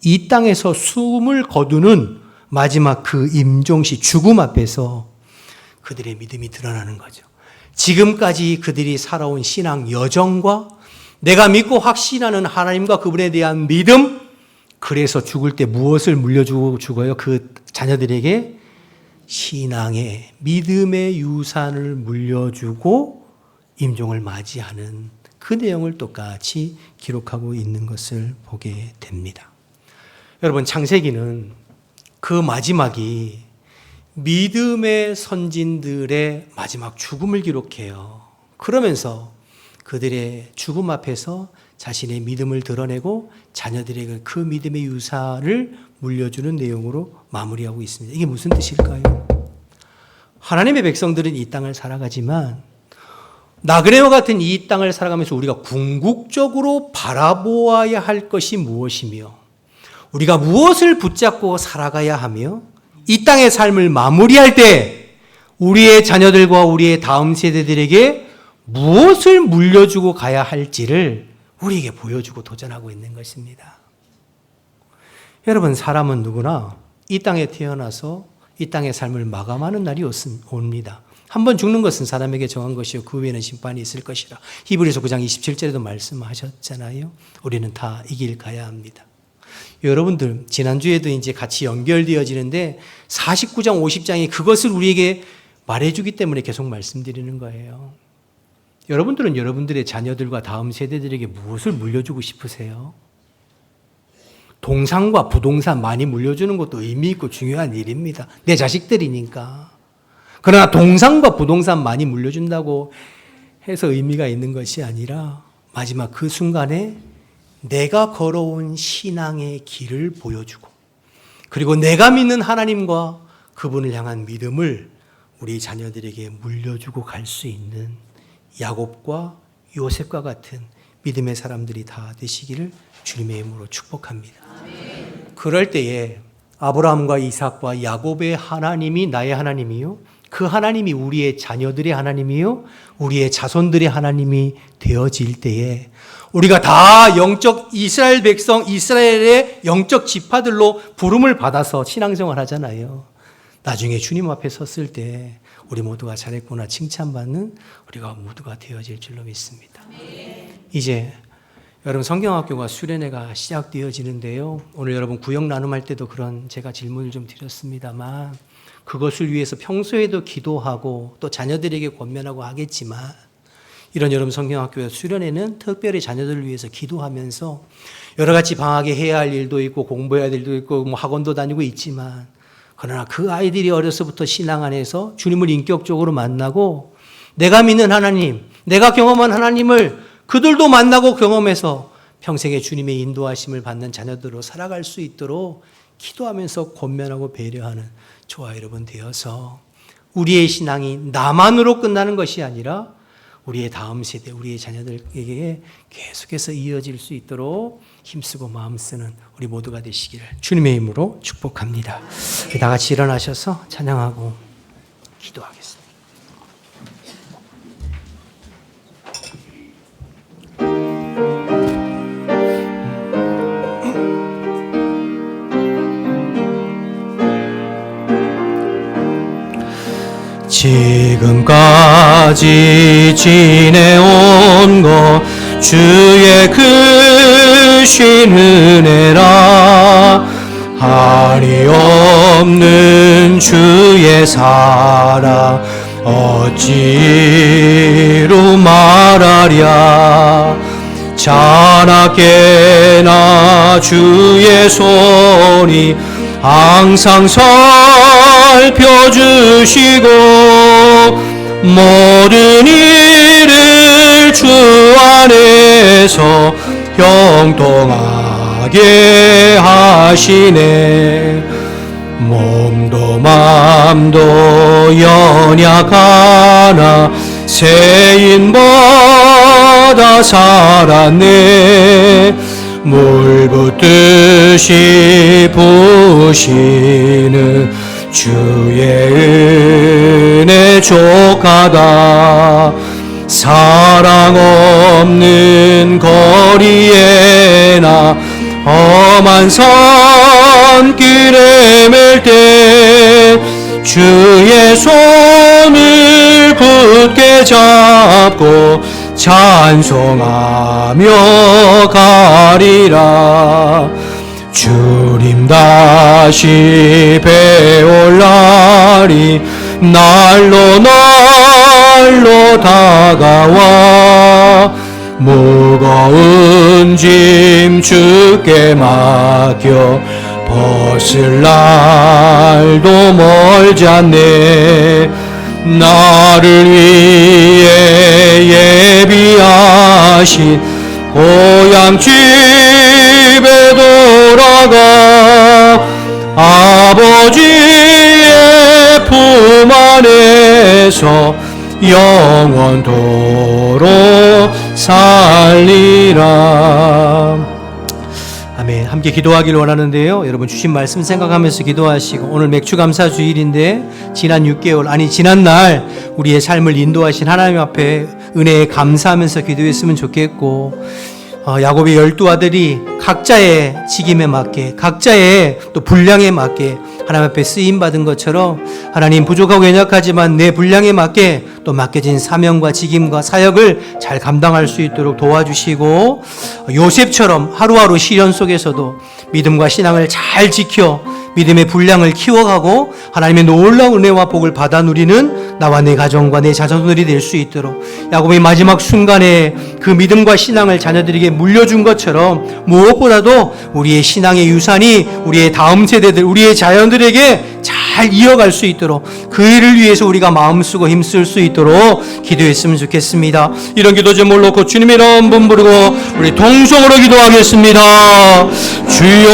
Speaker 1: 이 땅에서 숨을 거두는 마지막 그 임종시 죽음 앞에서 그들의 믿음이 드러나는 거죠. 지금까지 그들이 살아온 신앙 여정과 내가 믿고 확신하는 하나님과 그분에 대한 믿음, 그래서 죽을 때 무엇을 물려주고 죽어요? 그 자녀들에게 신앙의 믿음의 유산을 물려주고 임종을 맞이하는 그 내용을 똑같이 기록하고 있는 것을 보게 됩니다. 여러분, 창세기는 그 마지막이 믿음의 선진들의 마지막 죽음을 기록해요. 그러면서 그들의 죽음 앞에서 자신의 믿음을 드러내고 자녀들에게 그 믿음의 유산을 물려주는 내용으로 마무리하고 있습니다. 이게 무슨 뜻일까요? 하나님의 백성들은 이 땅을 살아가지만 나그네와 같은 이 땅을 살아가면서 우리가 궁극적으로 바라보아야 할 것이 무엇이며 우리가 무엇을 붙잡고 살아가야 하며 이 땅의 삶을 마무리할 때 우리의 자녀들과 우리의 다음 세대들에게 무엇을 물려주고 가야 할지를 우리에게 보여주고 도전하고 있는 것입니다. 여러분, 사람은 누구나 이 땅에 태어나서 이 땅의 삶을 마감하는 날이 옵니다. 한 번 죽는 것은 사람에게 정한 것이요 그 후에는 심판이 있을 것이라. 히브리서 9장 27절에도 말씀하셨잖아요. 우리는 다 이 길 가야 합니다. 여러분들, 지난주에도 이제 같이 연결되어지는데 49장 50장이 그것을 우리에게 말해주기 때문에 계속 말씀드리는 거예요. 여러분들은 여러분들의 자녀들과 다음 세대들에게 무엇을 물려주고 싶으세요? 동산과 부동산 많이 물려주는 것도 의미 있고 중요한 일입니다. 내 자식들이니까. 그러나 동산과 부동산 많이 물려준다고 해서 의미가 있는 것이 아니라 마지막 그 순간에 내가 걸어온 신앙의 길을 보여주고 그리고 내가 믿는 하나님과 그분을 향한 믿음을 우리 자녀들에게 물려주고 갈 수 있는 야곱과 요셉과 같은 믿음의 사람들이 다 되시기를 주님의 이름으로 축복합니다. 그럴 때에 아브라함과 이삭과 야곱의 하나님이 나의 하나님이요 그 하나님이 우리의 자녀들의 하나님이요 우리의 자손들의 하나님이 되어질 때에 우리가 다 영적 이스라엘 백성, 이스라엘의 영적 지파들로 부름을 받아서 신앙생활 하잖아요. 나중에 주님 앞에 섰을 때 우리 모두가 잘했구나 칭찬받는 우리가 모두가 되어질 줄로 믿습니다. 이제 여러분, 성경학교가 수련회가 시작되어지는데요. 오늘 여러분 구역 나눔할 때도 그런 제가 질문을 좀 드렸습니다만 그것을 위해서 평소에도 기도하고 또 자녀들에게 권면하고 하겠지만 이런 여러분 성경학교의 수련회는 특별히 자녀들을 위해서 기도하면서 여러 가지 방학에 해야 할 일도 있고 공부해야 할 일도 있고 뭐 학원도 다니고 있지만 그러나 그 아이들이 어려서부터 신앙 안에서 주님을 인격적으로 만나고 내가 믿는 하나님, 내가 경험한 하나님을 그들도 만나고 경험해서 평생에 주님의 인도하심을 받는 자녀들로 살아갈 수 있도록 기도하면서 권면하고 배려하는 저와 여러분 되어서 우리의 신앙이 나만으로 끝나는 것이 아니라 우리의 다음 세대, 우리의 자녀들에게 계속해서 이어질 수 있도록 힘쓰고 마음 쓰는 우리 모두가 되시기를 주님의 이름으로 축복합니다. 다 같이 일어나셔서 찬양하고 기도하겠습니다. 지금까지 지내온 것 주의 크신 은혜라 한이 없는 주의 사랑 어찌로 말하랴 자나깨나 주의 손이 항상 살펴주시고 모든 일을 주 안에서 형통하게 하시네 몸도 맘도 연약하나 새인보다 살았네 물 붓듯이 부으시는 주의 은혜 족하다. 사랑 없는 거리에나 험한 선길에 맬 때 주의 손을 굳게 잡고 찬송하며 가리라. 주님 다시 배올 날이 날로 다가와 무거운 짐 주께 맡겨 벗을 날도 멀지 않네. 나를 위해 예비하신 고향 집에 돌아가 아버지의 품 안에서 영원토록 살리라. 아멘. 함께 기도하기를 원하는데요. 여러분 주신 말씀 생각하면서 기도하시고, 오늘 맥주감사 주일인데 지난 6개월, 아니 지난 날 우리의 삶을 인도하신 하나님 앞에 은혜에 감사하면서 기도했으면 좋겠고, 야곱의 12아들이 각자의 직임에 맞게, 각자의 또 분량에 맞게 하나님 앞에 쓰임받은 것처럼, 하나님 부족하고 연약하지만 내 분량에 맞게 또 맡겨진 사명과 직임과 사역을 잘 감당할 수 있도록 도와주시고, 요셉처럼 하루하루 시련 속에서도 믿음과 신앙을 잘 지켜 믿음의 분량을 키워가고 하나님의 놀라운 은혜와 복을 받아 누리는 나와 내 가정과 내 자손들이 될 수 있도록, 야곱의 마지막 순간에 그 믿음과 신앙을 자녀들에게 물려준 것처럼 무엇보다도 우리의 신앙의 유산이 우리의 다음 세대들, 우리의 자녀들에게 잘 이어갈 수 있도록 그 일을 위해서 우리가 마음쓰고 힘쓸 수 있도록 기도했으면 좋겠습니다. 이런 기도 제목을 놓고 주님의 이름 부르고 우리 동성으로 기도하겠습니다. 주여,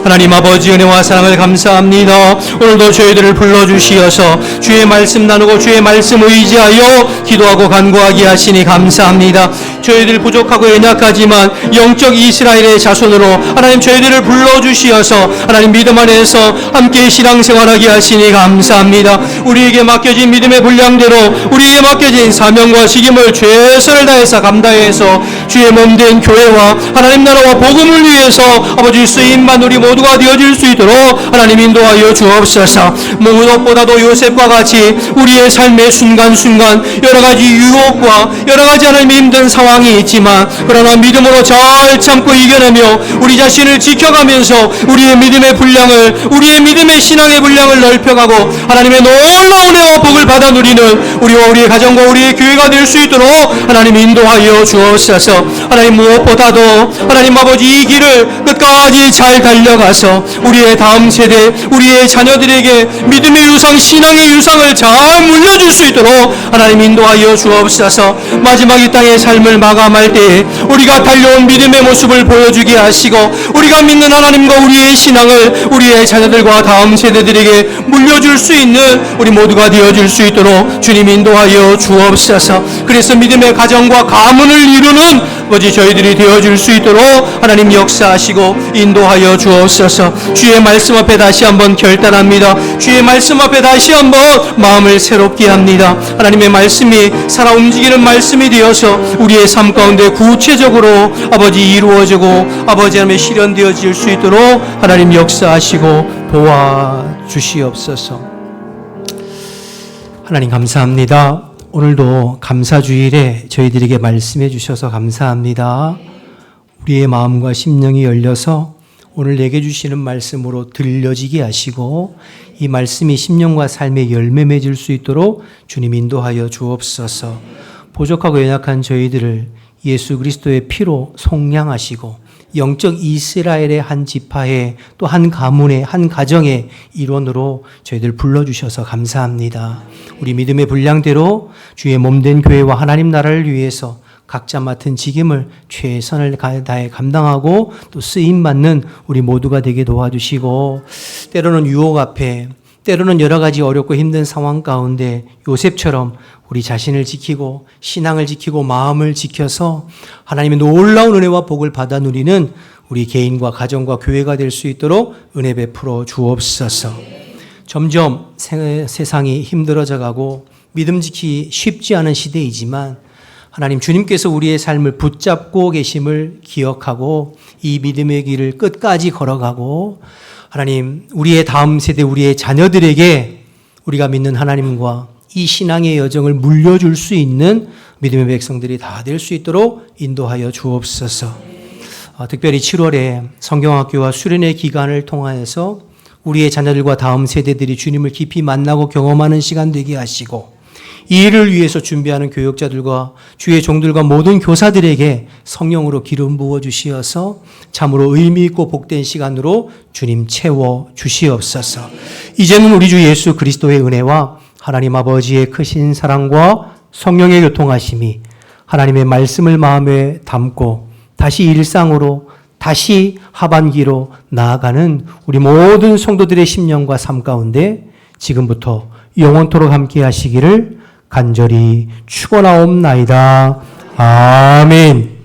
Speaker 1: 하나님 아버지 은혜와 사랑을 감사합니다. 오늘도 저희들을 불러주시어서 주의 말씀 나누고 주의 말씀 의지하여 기도하고 간구하게 하시니 감사합니다. 저희들 부족하고 연약하지만 영적 이스라엘의 자손으로 하나님 저희들을 불러주시어서 하나님 믿음 안에서 함께 신앙생활하게 하시니 감사합니다. 우리에게 맡겨진 믿음의 분량대로 우리에게 맡겨진 사명과 직임을 최선을 다해서 감당해서 주의 몸된 교회와 하나님 나라와 복음을 위해서 아버지 쓰임만 우리 모두가 되어질 수 있도록 하나님 인도하여 주옵소서. 무엇보다도 요셉과 같이 우리의 삶의 순간순간 여러가지 유혹과 여러가지 하나님의 힘든 상황이 있지만, 그러나 믿음으로 잘 참고 이겨내며 우리 자신을 지켜가면서 우리의 믿음의 분량을, 우리의 믿음의 신앙의 분량을 넓혀가고 하나님의 놀라운 은혜와 복을 받아 누리는 우리와 우리의 가정과 우리의 교회가 될 수 있도록 하나님 인도하여 주옵소서. 하나님 무엇보다도 하나님 아버지 이 길을 끝까지 잘 달려가서 우리의 다음 세대, 우리의 자녀들에게 믿음의 유산, 신앙의 유산을 잘 물려줄 수 있도록 하나님 인도하여 주옵소서. 마지막 이 땅의 삶을 마감할 때에 우리가 달려온 믿음의 모습을 보여주게 하시고, 우리가 믿는 하나님과 우리의 신앙을 우리의 자녀들과 다음 세대들에게 물려줄 수 있는 우리 모두가 되어줄 수 있도록 주님 인도하여 주옵소서. 그래서 믿음의 가정과 가문을 이루는 아버지 저희들이 되어줄 수 있도록 하나님 역사하시고 인도하여 주옵소서. 주의 말씀 앞에 다시 한번 결단합니다. 주의 말씀 앞에 다시 한번 마음을 새롭게 합니다. 하나님의 말씀이 살아 움직이는 말씀이 되어서 우리의 삶 가운데 구체적으로 아버지 이루어지고 아버지 하나님의 실현되어질 수 있도록 하나님 역사하시고 도와주시옵소서. 하나님 감사합니다. 오늘도 감사주일에 저희들에게 말씀해 주셔서 감사합니다. 우리의 마음과 심령이 열려서 오늘 내게 주시는 말씀으로 들려지게 하시고 이 말씀이 심령과 삶의 열매 맺을 수 있도록 주님 인도하여 주옵소서. 부족하고 연약한 저희들을 예수 그리스도의 피로 속량하시고 영적 이스라엘의 한 지파의 또 한 가문의 한 가정의 일원으로 저희들 불러주셔서 감사합니다. 우리 믿음의 분량대로 주의 몸된 교회와 하나님 나라를 위해서 각자 맡은 직임을 최선을 다해 감당하고 또 쓰임받는 우리 모두가 되게 도와주시고, 때로는 유혹 앞에 때로는 여러 가지 어렵고 힘든 상황 가운데 요셉처럼 우리 자신을 지키고 신앙을 지키고 마음을 지켜서 하나님의 놀라운 은혜와 복을 받아 누리는 우리 개인과 가정과 교회가 될 수 있도록 은혜 베풀어 주옵소서. 점점 세상이 힘들어져 가고 믿음 지키기 쉽지 않은 시대이지만 하나님 주님께서 우리의 삶을 붙잡고 계심을 기억하고 이 믿음의 길을 끝까지 걸어가고 하나님 우리의 다음 세대 우리의 자녀들에게 우리가 믿는 하나님과 이 신앙의 여정을 물려줄 수 있는 믿음의 백성들이 다 될 수 있도록 인도하여 주옵소서. 특별히 7월에 성경학교와 수련회 기간을 통하여서 우리의 자녀들과 다음 세대들이 주님을 깊이 만나고 경험하는 시간 되게 하시고 이 일을 위해서 준비하는 교역자들과 주의 종들과 모든 교사들에게 성령으로 기름 부어 주시어서 참으로 의미 있고 복된 시간으로 주님 채워 주시옵소서. 이제는 우리 주 예수 그리스도의 은혜와 하나님 아버지의 크신 사랑과 성령의 교통하심이 하나님의 말씀을 마음에 담고 다시 일상으로 다시 하반기로 나아가는 우리 모든 성도들의 심령과 삶 가운데 지금부터 영원토록 함께 하시기를 간절히 축원하옵나이다. 아멘.